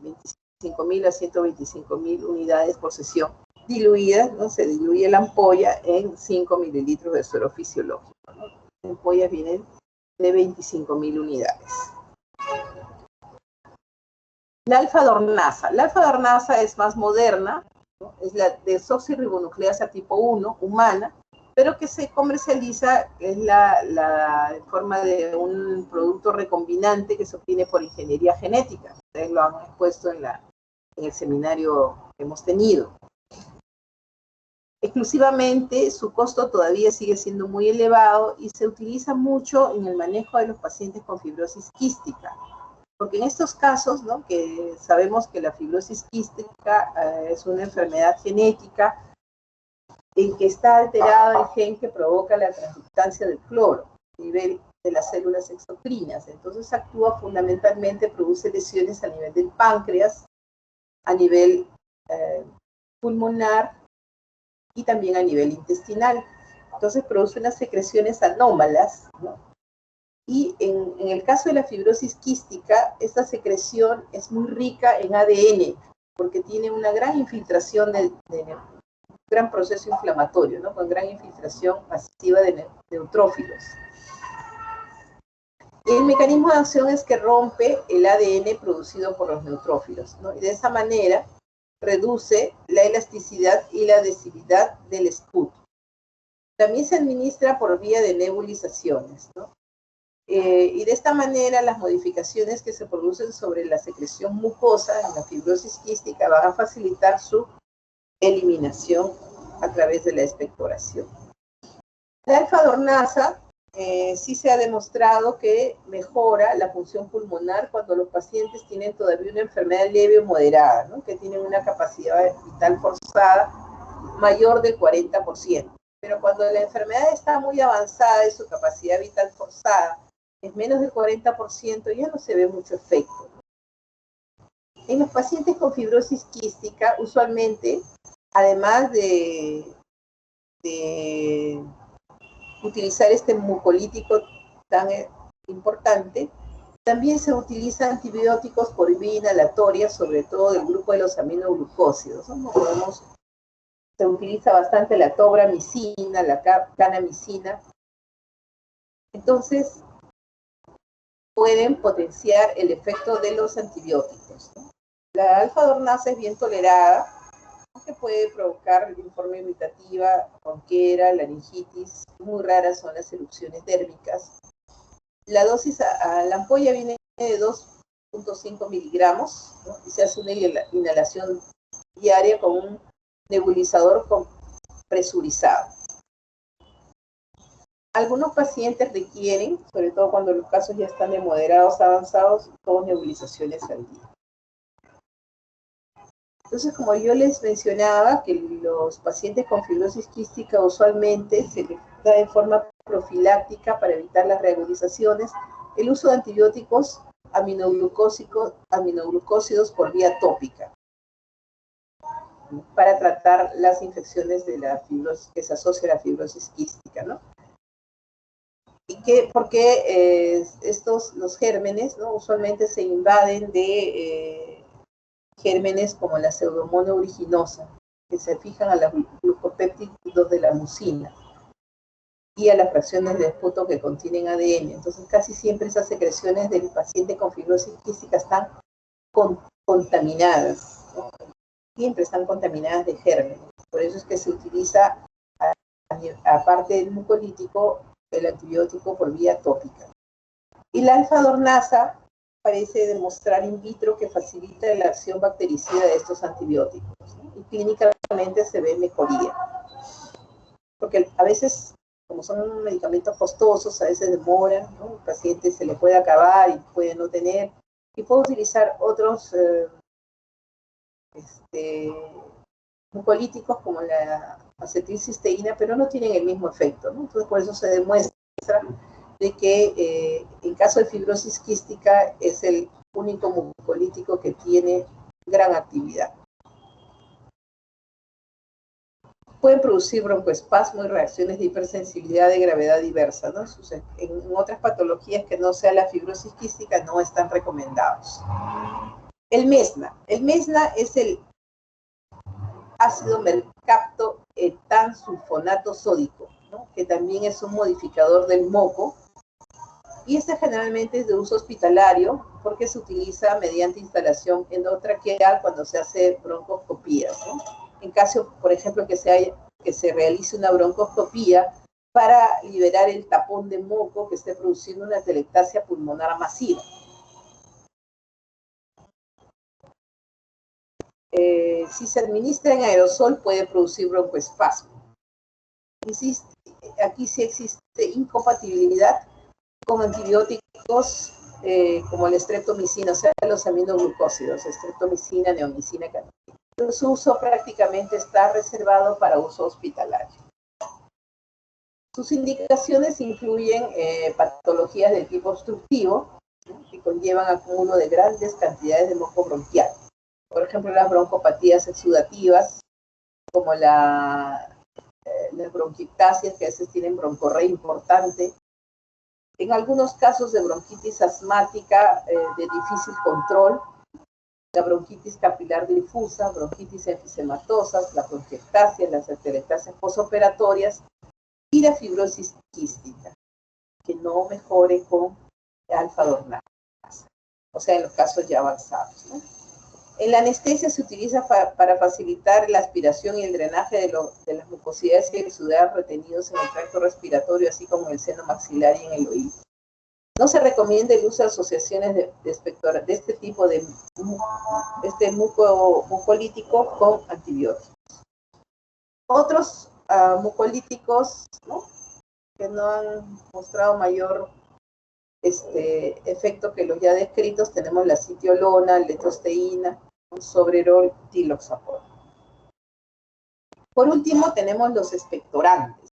Speaker 1: 25.000 a 125.000 unidades por sesión, diluidas, ¿no? Se diluye la ampolla en 5 mililitros de suero fisiológico, ¿no? Las ampollas vienen de 25.000 unidades. La alfa-dornasa. La alfa-dornasa es más moderna, ¿no? Es la desoxirribonucleasa tipo 1, humana, pero que se comercializa, es la forma de un producto recombinante que se obtiene por ingeniería genética. Ustedes lo han expuesto en el seminario que hemos tenido. Exclusivamente, su costo todavía sigue siendo muy elevado y se utiliza mucho en el manejo de los pacientes con fibrosis quística. Porque en estos casos, ¿no? Que sabemos que la fibrosis quística es una enfermedad genética en que está alterado el gen que provoca la transductancia del cloro a nivel de las células exocrinas. Entonces actúa fundamentalmente, produce lesiones a nivel del páncreas, a nivel pulmonar y también a nivel intestinal. Entonces produce unas secreciones anómalas, ¿no? Y en el caso de la fibrosis quística, esta secreción es muy rica en ADN, porque tiene una gran infiltración gran proceso inflamatorio, ¿no? Con gran infiltración masiva de neutrófilos. Y el mecanismo de acción es que rompe el ADN producido por los neutrófilos, ¿no? Y de esa manera reduce la elasticidad y la adhesividad del escudo. También se administra por vía de nebulizaciones, ¿no? Y de esta manera las modificaciones que se producen sobre la secreción mucosa en la fibrosis quística van a facilitar su eliminación a través de la expectoración. La alfa-dornasa sí se ha demostrado que mejora la función pulmonar cuando los pacientes tienen todavía una enfermedad leve o moderada, ¿no? Que tienen una capacidad vital forzada mayor del 40%. Pero cuando la enfermedad está muy avanzada y su capacidad vital forzada es menos del 40%, ya no se ve mucho efecto. En los pacientes con fibrosis quística, usualmente, además de utilizar este mucolítico tan importante, también se utilizan antibióticos por vía inhalatoria, sobre todo del grupo de los aminoglucósidos, ¿no? Se utiliza bastante la tobramicina, la canamicina. Entonces, pueden potenciar el efecto de los antibióticos, ¿no? La alfa-dornasa es bien tolerada, aunque puede provocar de forma irritativa, ronquera, laringitis. Muy raras son las erupciones dérmicas. La dosis a la ampolla viene de 2.5 miligramos, ¿no? Y se hace una inhalación diaria con un nebulizador presurizado. Algunos pacientes requieren, sobre todo cuando los casos ya están de moderados a avanzados, 2 nebulizaciones al día. Entonces, como yo les mencionaba, que los pacientes con fibrosis quística usualmente se les da de forma profiláctica para evitar las reagudizaciones el uso de antibióticos aminoglucósidos por vía tópica para tratar las infecciones de la fibrosis que se asocia a la fibrosis quística, ¿no? Porque los gérmenes, ¿no? Usualmente se invaden de gérmenes como la Pseudomonas aeruginosa, que se fijan a los glucopéptidos de la mucina y a las fracciones de esputo que contienen ADN. Entonces, casi siempre esas secreciones del paciente con fibrosis quística están contaminadas, ¿no? Siempre están contaminadas de gérmenes. Por eso es que se utiliza, aparte del mucolítico, el antibiótico por vía tópica. Y la alfa-dornasa parece demostrar in vitro que facilita la acción bactericida de estos antibióticos, ¿no? Y clínicamente se ve mejoría. Porque a veces, como son medicamentos costosos, a veces demoran, ¿no? El paciente se le puede acabar y puede no tener, y puede utilizar otros mucolíticos como la acetilcisteína, pero no tienen el mismo efecto, ¿no? Entonces, por eso se demuestra de que en caso de fibrosis quística es el único mucolítico que tiene gran actividad. Pueden producir broncoespasmo y reacciones de hipersensibilidad de gravedad diversa, ¿no? En otras patologías que no sea la fibrosis quística no están recomendados. El mesna es el ácido mercaptoetansulfonato sódico, ¿no? Que también es un modificador del moco, y este generalmente es de uso hospitalario porque se utiliza mediante instalación endotraqueal cuando se hace broncoscopías, ¿no? En caso, por ejemplo, que se realice una broncoscopía para liberar el tapón de moco que esté produciendo una atelectasia pulmonar masiva. Si se administra en aerosol puede producir broncoespasmo. Aquí sí existe incompatibilidad con antibióticos como la streptomicina, o sea, los aminoglucósidos, streptomicina, neomicina, su uso prácticamente está reservado para uso hospitalario. Sus indicaciones incluyen patologías de tipo obstructivo, ¿no? Que conllevan acúmulo de grandes cantidades de moco bronquial. Por ejemplo, las broncopatías exudativas, como las bronquictasias, que a veces tienen broncorrea importante. En algunos casos de bronquitis asmática de difícil control, la bronquitis capilar difusa, bronquitis enfisematosas, la bronquiectasia, las atelectasias posoperatorias y la fibrosis quística, que no mejore con alfa-dornasa, o sea, en los casos ya avanzados, ¿no? En la anestesia se utiliza para facilitar la aspiración y el drenaje de las mucosidades y exudados retenidos en el tracto respiratorio, así como en el seno maxilar y en el oído. No se recomienda el uso de asociaciones de este tipo de mucolítico con antibióticos. Otros mucolíticos, ¿no?, que no han mostrado mayor efecto que los ya descritos, tenemos la sitiolona, letrosteína, sobrerol, tiloxapol. Por último, tenemos los expectorantes.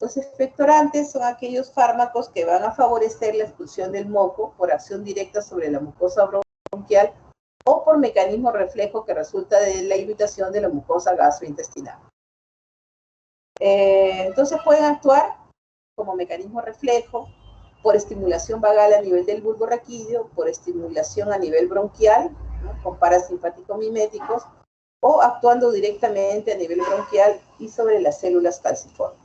Speaker 1: Los expectorantes son aquellos fármacos que van a favorecer la expulsión del moco por acción directa sobre la mucosa bronquial o por mecanismo reflejo que resulta de la irritación de la mucosa gastrointestinal. Entonces pueden actuar como mecanismo reflejo por estimulación vagal a nivel del bulbo raquídeo, por estimulación a nivel bronquial, ¿no?, con parasimpáticos miméticos, o actuando directamente a nivel bronquial y sobre las células calciformes.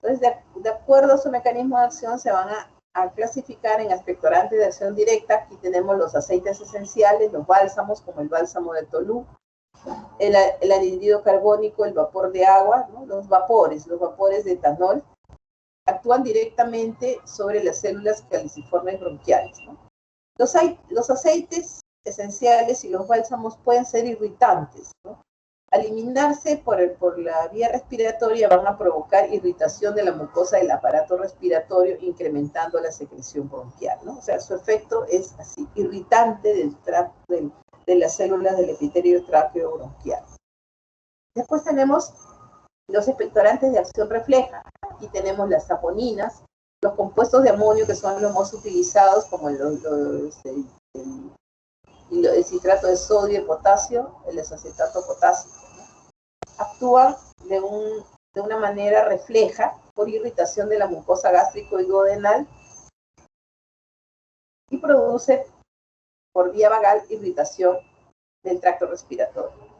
Speaker 1: Entonces, de acuerdo a su mecanismo de acción, se van a a clasificar en expectorantes de acción directa. Aquí tenemos los aceites esenciales, los bálsamos, como el bálsamo de Tolú, el anhídrido carbónico, el vapor de agua, ¿no? Los vapores de etanol, actúan directamente sobre las células caliciformes bronquiales, ¿no? Los aceites esenciales y los bálsamos pueden ser irritantes, ¿no? Al eliminarse por la vía respiratoria van a provocar irritación de la mucosa del aparato respiratorio, incrementando la secreción bronquial, ¿no? O sea, su efecto es así, irritante de las células del epitelio tráqueo bronquial. Después tenemos los expectorantes de acción refleja. Aquí tenemos las saponinas, los compuestos de amonio, que son los más utilizados, como el citrato de sodio y potasio, el desacetato potásico, ¿no? Actúan de una manera refleja por irritación de la mucosa gástrico-duodenal y produce por vía vagal irritación del tracto respiratorio.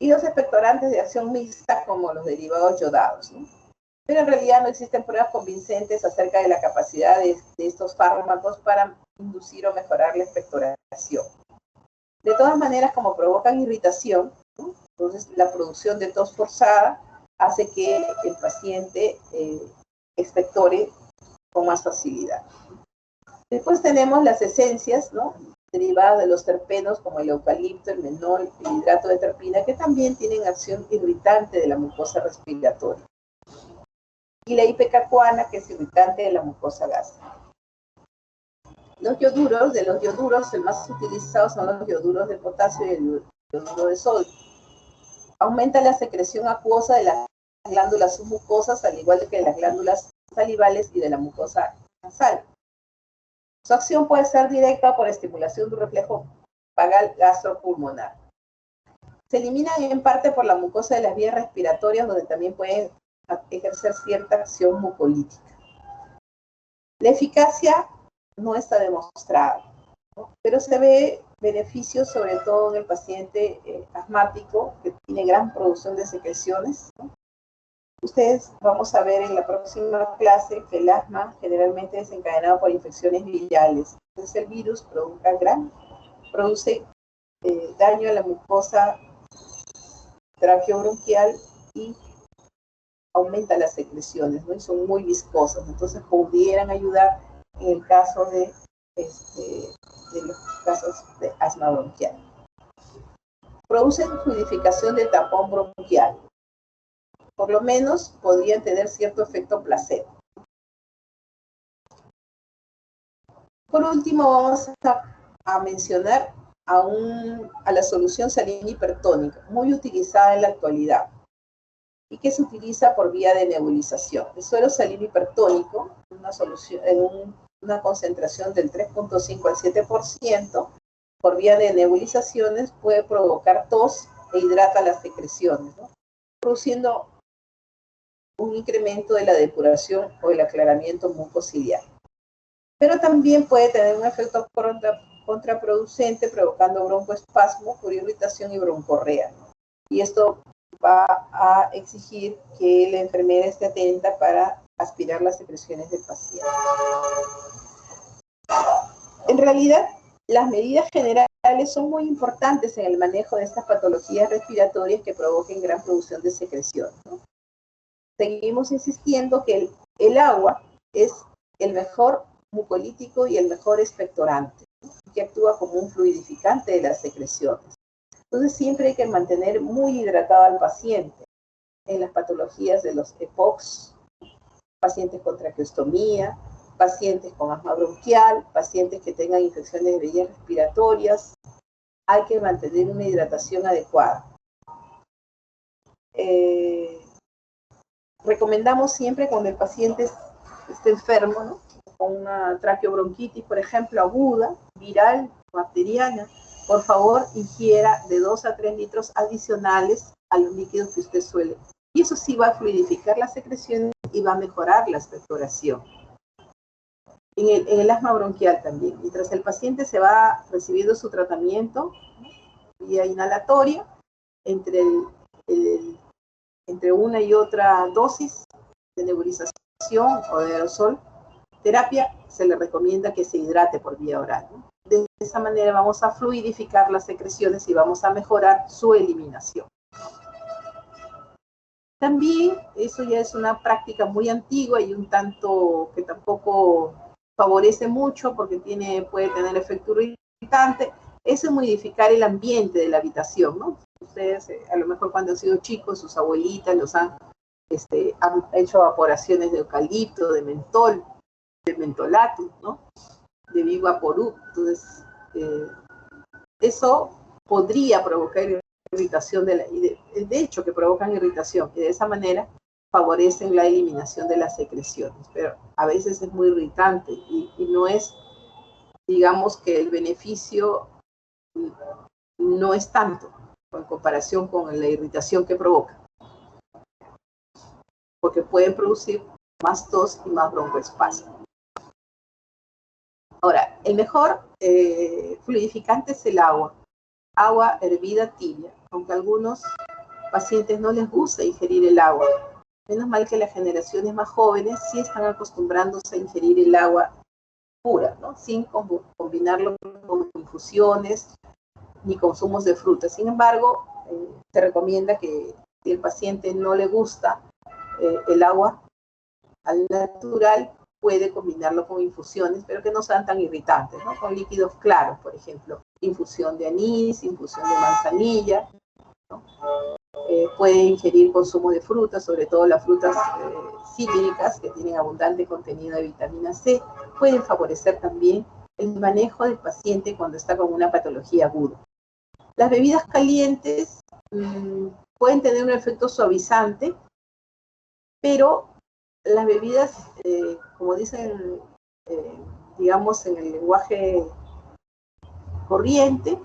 Speaker 1: Y los expectorantes de acción mixta, como los derivados yodados, ¿no? Pero en realidad no existen pruebas convincentes acerca de la capacidad de estos fármacos para inducir o mejorar la expectoración. De todas maneras, como provocan irritación, ¿no? Entonces la producción de tos forzada hace que el paciente expectore con más facilidad. Después tenemos las esencias, ¿no? Derivadas de los terpenos, como el eucalipto, el menol, el hidrato de terpina, que también tienen acción irritante de la mucosa respiratoria. Y la ipecacuana, que es irritante de la mucosa gástrica. Los yoduros, de los yoduros, el más utilizado son los yoduros de potasio y el yoduro de sodio. Aumenta la secreción acuosa de las glándulas submucosas, al igual que de las glándulas salivales y de la mucosa nasal. Su acción puede ser directa por estimulación de un reflejo vagal gastropulmonar. Se eliminan en parte por la mucosa de las vías respiratorias, donde también pueden ejercer cierta acción mucolítica. La eficacia no está demostrada, ¿no? Pero se ve beneficios, sobre todo en el paciente asmático, que tiene gran producción de secreciones, ¿no? Ustedes vamos a ver en la próxima clase que el asma generalmente es desencadenado por infecciones virales. Entonces el virus produce daño a la mucosa traqueobronquial y aumenta las secreciones, ¿no? Y son muy viscosas. Entonces pudieran ayudar en el caso de los casos de asma bronquial. Producen fluidificación del tapón bronquial. Por lo menos podrían tener cierto efecto placebo. Por último, vamos a mencionar a la solución salina hipertónica, muy utilizada en la actualidad y que se utiliza por vía de nebulización. El suero salino hipertónico, una concentración del 3.5 al 7%, por vía de nebulizaciones puede provocar tos e hidrata las secreciones, ¿no? Produciendo un incremento de la depuración o el aclaramiento mucociliar. Pero también puede tener un efecto contraproducente, provocando broncoespasmo por irritación y broncorrea, ¿no? Y esto va a exigir que la enfermera esté atenta para aspirar las secreciones del paciente. En realidad, las medidas generales son muy importantes en el manejo de estas patologías respiratorias que provoquen gran producción de secreción, ¿no? Seguimos insistiendo que el agua es el mejor mucolítico y el mejor expectorante, ¿no? Que actúa como un fluidificante de las secreciones. Entonces siempre hay que mantener muy hidratado al paciente en las patologías de los EPOCs, pacientes con traqueostomía, pacientes con asma bronquial, pacientes que tengan infecciones de vías respiratorias. Hay que mantener una hidratación adecuada. Recomendamos siempre cuando el paciente esté enfermo, ¿no? Con una traqueobronquitis, por ejemplo, aguda, viral, bacteriana, por favor, ingiera de 2 a 3 litros adicionales a los líquidos que usted suele. Y eso sí va a fluidificar las secreciones y va a mejorar la expectoración. En el asma bronquial también. Mientras el paciente se va recibiendo su tratamiento, ¿no? Vía inhalatoria, entre una y otra dosis de nebulización o de aerosol, terapia se le recomienda que se hidrate por vía oral, ¿no? De esa manera vamos a fluidificar las secreciones y vamos a mejorar su eliminación. También, eso ya es una práctica muy antigua y un tanto que tampoco favorece mucho porque puede tener efecto irritante, es modificar el ambiente de la habitación, ¿no? Ustedes, a lo mejor cuando han sido chicos, sus abuelitas los han hecho evaporaciones de eucalipto, de mentol, de mentolato, ¿no? De Vivaporub. Entonces, eso podría provocar irritación, de hecho que provocan irritación, y de esa manera favorecen la eliminación de las secreciones, pero a veces es muy irritante y no es, digamos que el beneficio no es tanto en comparación con la irritación que provoca, porque pueden producir más tos y más broncoespasmo. Ahora, el mejor fluidificante es el agua hervida tibia, aunque a algunos pacientes no les gusta ingerir el agua. Menos mal que las generaciones más jóvenes sí están acostumbrándose a ingerir el agua pura, ¿no? Sin combinarlo con infusiones ni consumos de frutas. Sin embargo, se recomienda que si el paciente no le gusta el agua al natural, puede combinarlo con infusiones, pero que no sean tan irritantes, ¿no? Con líquidos claros, por ejemplo, infusión de anís, infusión de manzanilla, ¿no? Puede ingerir consumo de frutas, sobre todo las frutas cítricas, que tienen abundante contenido de vitamina C, pueden favorecer también el manejo del paciente cuando está con una patología aguda. Las bebidas calientes pueden tener un efecto suavizante, pero las bebidas, como dicen, digamos, en el lenguaje corriente,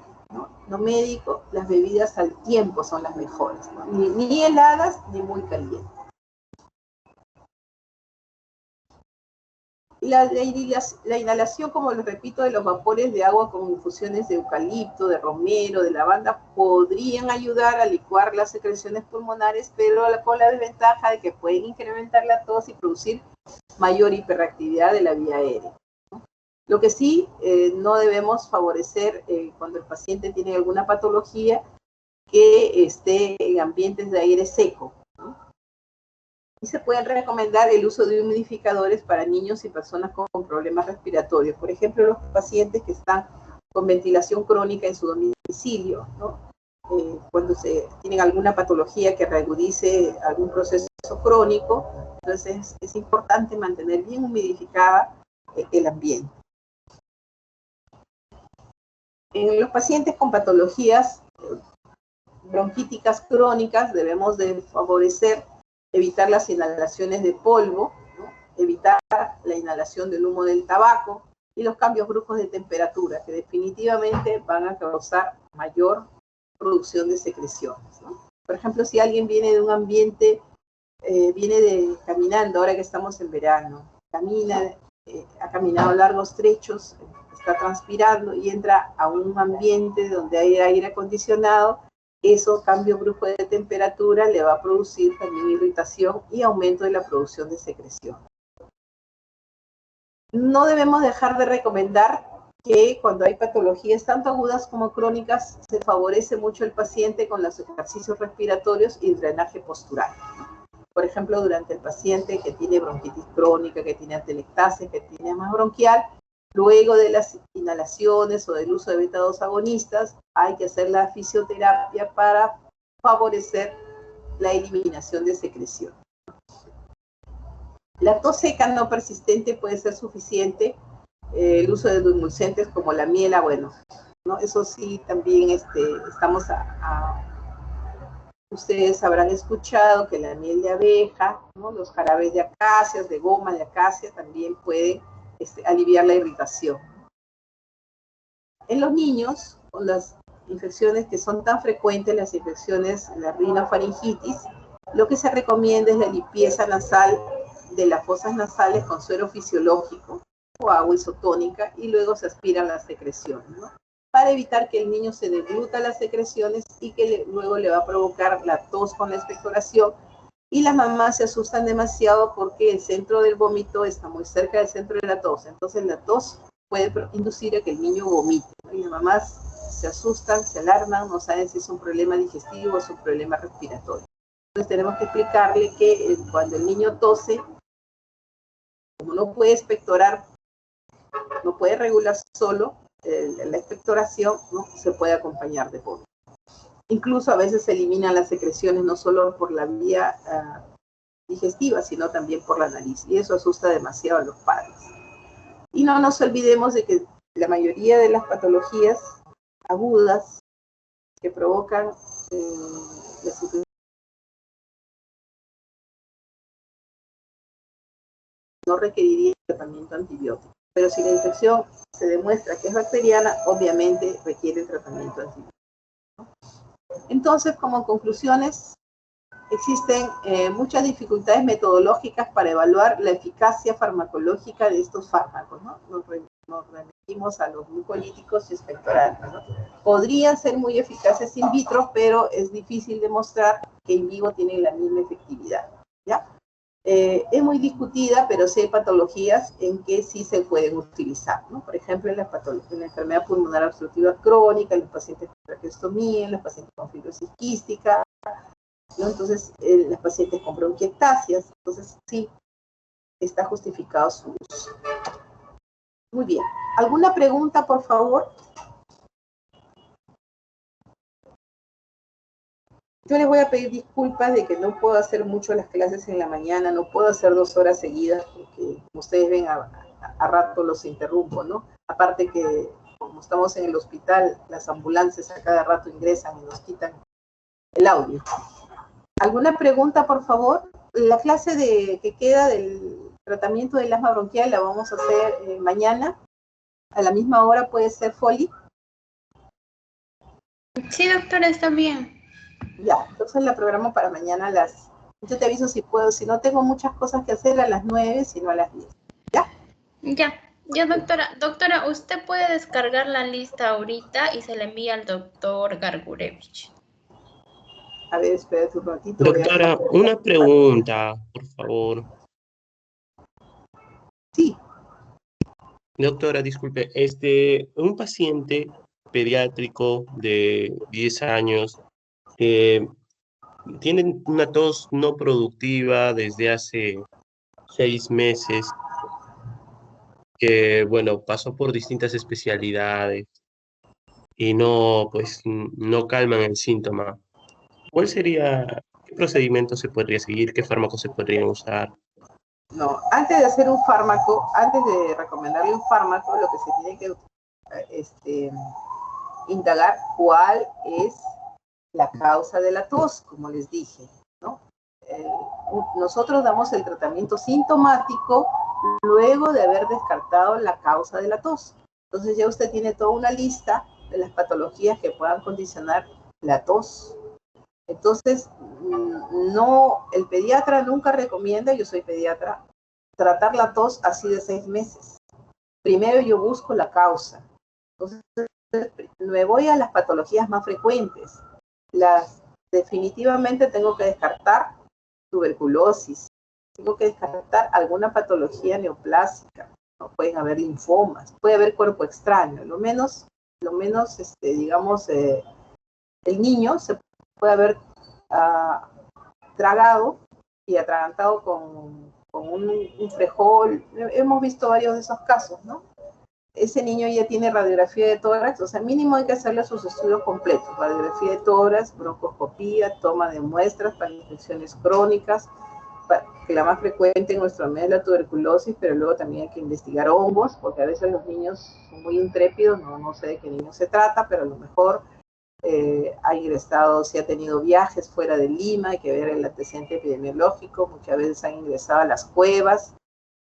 Speaker 1: no médico, las bebidas al tiempo son las mejores, ¿no? Ni heladas ni muy calientes. La inhalación, como les repito, de los vapores de agua con infusiones de eucalipto, de romero, de lavanda, podrían ayudar a licuar las secreciones pulmonares, pero con la desventaja de que pueden incrementar la tos y producir mayor hiperactividad de la vía aérea. Lo que sí no debemos favorecer cuando el paciente tiene alguna patología que esté en ambientes de aire seco, ¿no? Y se pueden recomendar el uso de humidificadores para niños y personas con problemas respiratorios. Por ejemplo, los pacientes que están con ventilación crónica en su domicilio, ¿no? Cuando tienen alguna patología que reagudice algún proceso crónico, entonces es importante mantener bien humidificada el ambiente. En los pacientes con patologías bronquíticas crónicas debemos de evitar las inhalaciones de polvo, ¿no? Evitar la inhalación del humo del tabaco y los cambios bruscos de temperatura, que definitivamente van a causar mayor producción de secreciones, ¿no? Por ejemplo, si alguien viene de un ambiente, caminando, ahora que estamos en verano, ha caminado largos trechos, está transpirando y entra a un ambiente donde hay aire acondicionado, eso, cambio brusco de temperatura, le va a producir también irritación y aumento de la producción de secreción. No debemos dejar de recomendar que cuando hay patologías tanto agudas como crónicas, se favorece mucho el paciente con los ejercicios respiratorios y drenaje postural. Por ejemplo, durante el paciente que tiene bronquitis crónica, que tiene atelectasia, que tiene asma bronquial, luego de las inhalaciones o del uso de beta-2 agonistas, hay que hacer la fisioterapia para favorecer la eliminación de secreción. La tos seca no persistente puede ser suficiente. El uso de emulsificantes como la miela, bueno, ¿no? Eso sí, también ustedes habrán escuchado que la miel de abeja, ¿no? Los jarabes de acacias, de goma de acacia, también pueden aliviar la irritación. En los niños, con las infecciones que son tan frecuentes, las infecciones, la rinofaringitis, lo que se recomienda es la limpieza nasal de las fosas nasales con suero fisiológico o agua isotónica y luego se aspiran las secreciones, ¿no? Para evitar que el niño se degluta las secreciones y que luego le va a provocar la tos con la expectoración Y las mamás se asustan demasiado porque el centro del vómito está muy cerca del centro de la tos. Entonces la tos puede inducir a que el niño vomite, ¿no? Y las mamás se asustan, se alarman, no saben si es un problema digestivo o es un problema respiratorio. Entonces tenemos que explicarle que cuando el niño tose, como no puede expectorar, no puede regular solo la expectoración, ¿no? Se puede acompañar de vómito. Incluso a veces se eliminan las secreciones no solo por la vía digestiva, sino también por la nariz. Y eso asusta demasiado a los padres. Y no nos olvidemos de que la mayoría de las patologías agudas que provocan la situación no requeriría tratamiento antibiótico. Pero si la infección se demuestra que es bacteriana, obviamente requiere tratamiento antibiótico. Entonces, como conclusiones, existen muchas dificultades metodológicas para evaluar la eficacia farmacológica de estos fármacos, ¿no? Nos remitimos a los mucolíticos y expectorantes, ¿no? Podrían ser muy eficaces in vitro, pero es difícil demostrar que in vivo tienen la misma efectividad, ¿ya? Es muy discutida, pero sí hay patologías en que sí se pueden utilizar, ¿no? Por ejemplo, en la enfermedad pulmonar obstructiva crónica, en los pacientes con traqueostomía, en los pacientes con fibrosis quística, ¿no? Entonces, los pacientes con bronquiectasias, entonces sí, está justificado su uso. Muy bien. ¿Alguna pregunta, por favor? Yo les voy a pedir disculpas de que no puedo hacer mucho las clases en la mañana, no puedo hacer 2 horas seguidas, porque como ustedes ven, a rato los interrumpo, ¿no? Aparte que, como estamos en el hospital, las ambulancias a cada rato ingresan y nos quitan el audio. ¿Alguna pregunta, por favor? La clase que queda del tratamiento del asma bronquial la vamos a hacer mañana, a la misma hora, puede ser, Foli.
Speaker 3: Sí, doctora, está bien.
Speaker 1: Ya, entonces la programo para mañana a las... Yo te aviso si puedo, si no tengo muchas cosas que hacer a las 9, sino a las 10. ¿Ya?
Speaker 3: Ya, doctora. Doctora, usted puede descargar la lista ahorita y se la envía al doctor Gargurevich.
Speaker 1: A ver, espérate un ratito.
Speaker 4: Doctora, una pregunta, por favor.
Speaker 1: Sí.
Speaker 4: Doctora, disculpe, un paciente pediátrico de 10 años que tiene una tos no productiva desde hace 6 meses, que, bueno, pasó por distintas especialidades y no, pues, no calman el síntoma. ¿Qué procedimiento se podría seguir? ¿Qué fármacos se podrían usar?
Speaker 1: No, antes de hacer un fármaco, antes de recomendarle un fármaco, lo que se tiene que indagar cuál es la causa de la tos, como les dije, ¿no? Nosotros damos el tratamiento sintomático luego de haber descartado la causa de la tos. Entonces ya usted tiene toda una lista de las patologías que puedan condicionar la tos. Entonces, no, el pediatra nunca recomienda, yo soy pediatra, tratar la tos así de 6 meses. Primero yo busco la causa. Entonces, me voy a las patologías más frecuentes. Definitivamente tengo que descartar tuberculosis, tengo que descartar alguna patología neoplásica, ¿no? Pueden haber linfomas, puede haber cuerpo extraño, lo menos digamos, el niño se puede haber tragado y atragantado con un frejol. Hemos visto varios de esos casos, ¿no? Ese niño ya tiene radiografía de tórax, o sea, mínimo hay que hacerle sus estudios completos, radiografía de tórax, broncoscopía, toma de muestras para infecciones crónicas, que la más frecuente en nuestro medio es la tuberculosis, pero luego también hay que investigar hongos, porque a veces los niños son muy intrépidos, no sé de qué niño se trata, pero a lo mejor ha ingresado, si ha tenido viajes fuera de Lima, hay que ver el antecedente epidemiológico, muchas veces han ingresado a las cuevas,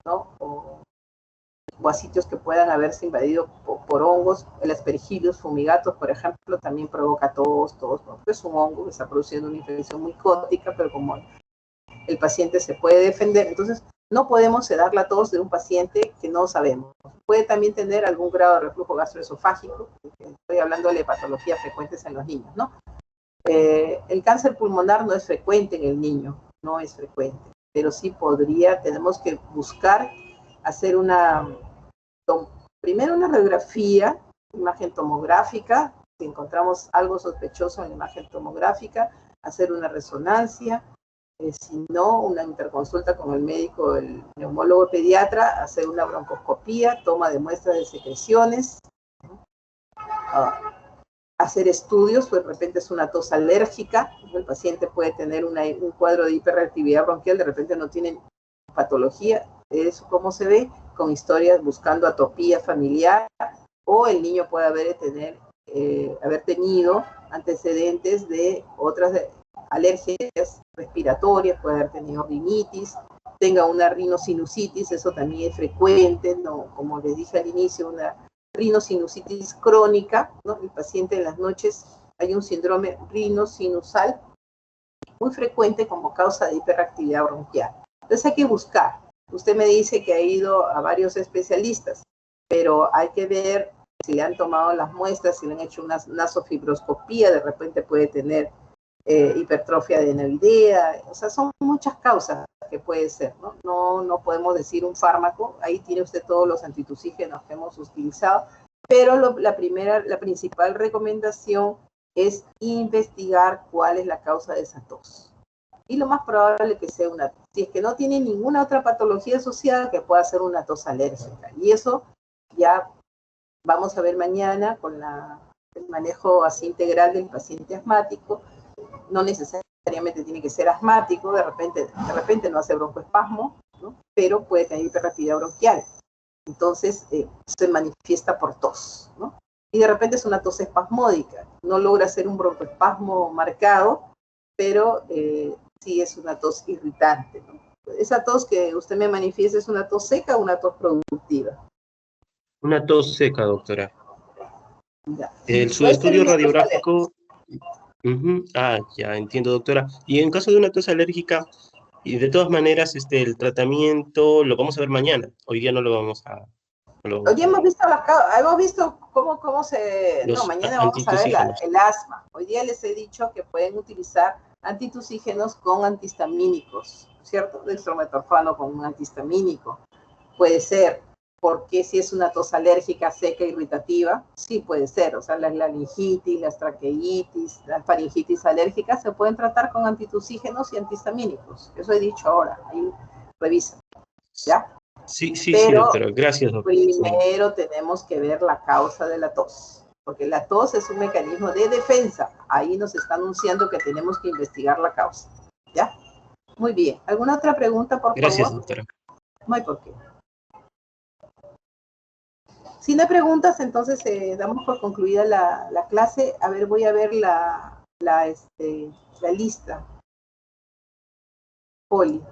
Speaker 1: ¿no? O a sitios que puedan haberse invadido por hongos. El Aspergillus fumigatus, por ejemplo, también provoca tos, es un hongo que está produciendo una infección muy cótica, pero como el paciente se puede defender, entonces no podemos sedar la tos de un paciente que no sabemos. Puede también tener algún grado de reflujo gastroesofágico, estoy hablando de patologías frecuentes en los niños, ¿no? El cáncer pulmonar no es frecuente en el niño, no es frecuente, pero sí tenemos que buscar hacer primero una radiografía, imagen tomográfica, si encontramos algo sospechoso en la imagen tomográfica, hacer una resonancia, si no, una interconsulta con el médico, el neumólogo pediatra, hacer una broncoscopía, toma de muestras de secreciones, hacer estudios, pues de repente es una tos alérgica, el paciente puede tener un cuadro de hiperreactividad bronquial, de repente no tiene patología, eso cómo se ve, con historias buscando atopía familiar, o el niño puede haber tenido antecedentes de otras alergias respiratorias, puede haber tenido rinitis, tenga una rinosinusitis, eso también es frecuente, ¿no? Como les dije al inicio, una rinosinusitis crónica, ¿no? El paciente en las noches hay un síndrome rinosinusal muy frecuente como causa de hiperactividad bronquial. Entonces hay que buscar. Usted me dice que ha ido a varios especialistas, pero hay que ver si le han tomado las muestras, si le han hecho una nasofibroscopía, de repente puede tener hipertrofia adenoidea, o sea, son muchas causas que puede ser, ¿no? No podemos decir un fármaco, ahí tiene usted todos los antitusígenos que hemos utilizado, pero la principal recomendación es investigar cuál es la causa de esa tos. Y lo más probable que sea una tos. Si es que no tiene ninguna otra patología asociada, que pueda ser una tos alérgica. Y eso ya vamos a ver mañana con el manejo así integral del paciente asmático. No necesariamente tiene que ser asmático, de repente no hace broncoespasmo, ¿no? Pero puede tener hiperactividad bronquial. Entonces se manifiesta por tos, ¿no? Y de repente es una tos espasmódica, no logra hacer un broncoespasmo marcado, pero sí es una tos irritante, ¿no? Esa tos que usted me manifiesta, ¿es una tos seca o una tos productiva?
Speaker 4: Una tos seca, doctora.
Speaker 1: Ya.
Speaker 4: Su estudio radiográfico... ya entiendo, doctora. Y en caso de una tos alérgica, y de todas maneras, el tratamiento lo vamos a ver mañana. Hoy día no lo vamos a...
Speaker 1: Hoy día hemos visto cómo se... No,
Speaker 4: los
Speaker 1: mañana vamos a ver
Speaker 4: antitusígenos.
Speaker 1: el asma. Hoy día les he dicho que pueden utilizar antitusígenos con antihistamínicos, ¿cierto? Dextrometorfano con un antihistamínico. Puede ser, porque si es una tos alérgica, seca, irritativa, sí puede ser. O sea, la laringitis, las traqueitis, las faringitis alérgicas se pueden tratar con antitusígenos y antihistamínicos. Eso he dicho ahora. Ahí revisa. ¿Ya?
Speaker 4: Sí,
Speaker 1: Pero
Speaker 4: doctora. Gracias, doctora.
Speaker 1: primero tenemos que ver la causa de la tos, porque la tos es un mecanismo de defensa. Ahí nos está anunciando que tenemos que investigar la causa. ¿Ya? Muy bien. ¿Alguna otra pregunta, por
Speaker 4: Gracias,
Speaker 1: favor?
Speaker 4: doctora.
Speaker 1: No hay por qué. Si no hay preguntas, entonces damos por concluida la clase. A ver, voy a ver la lista. Poli.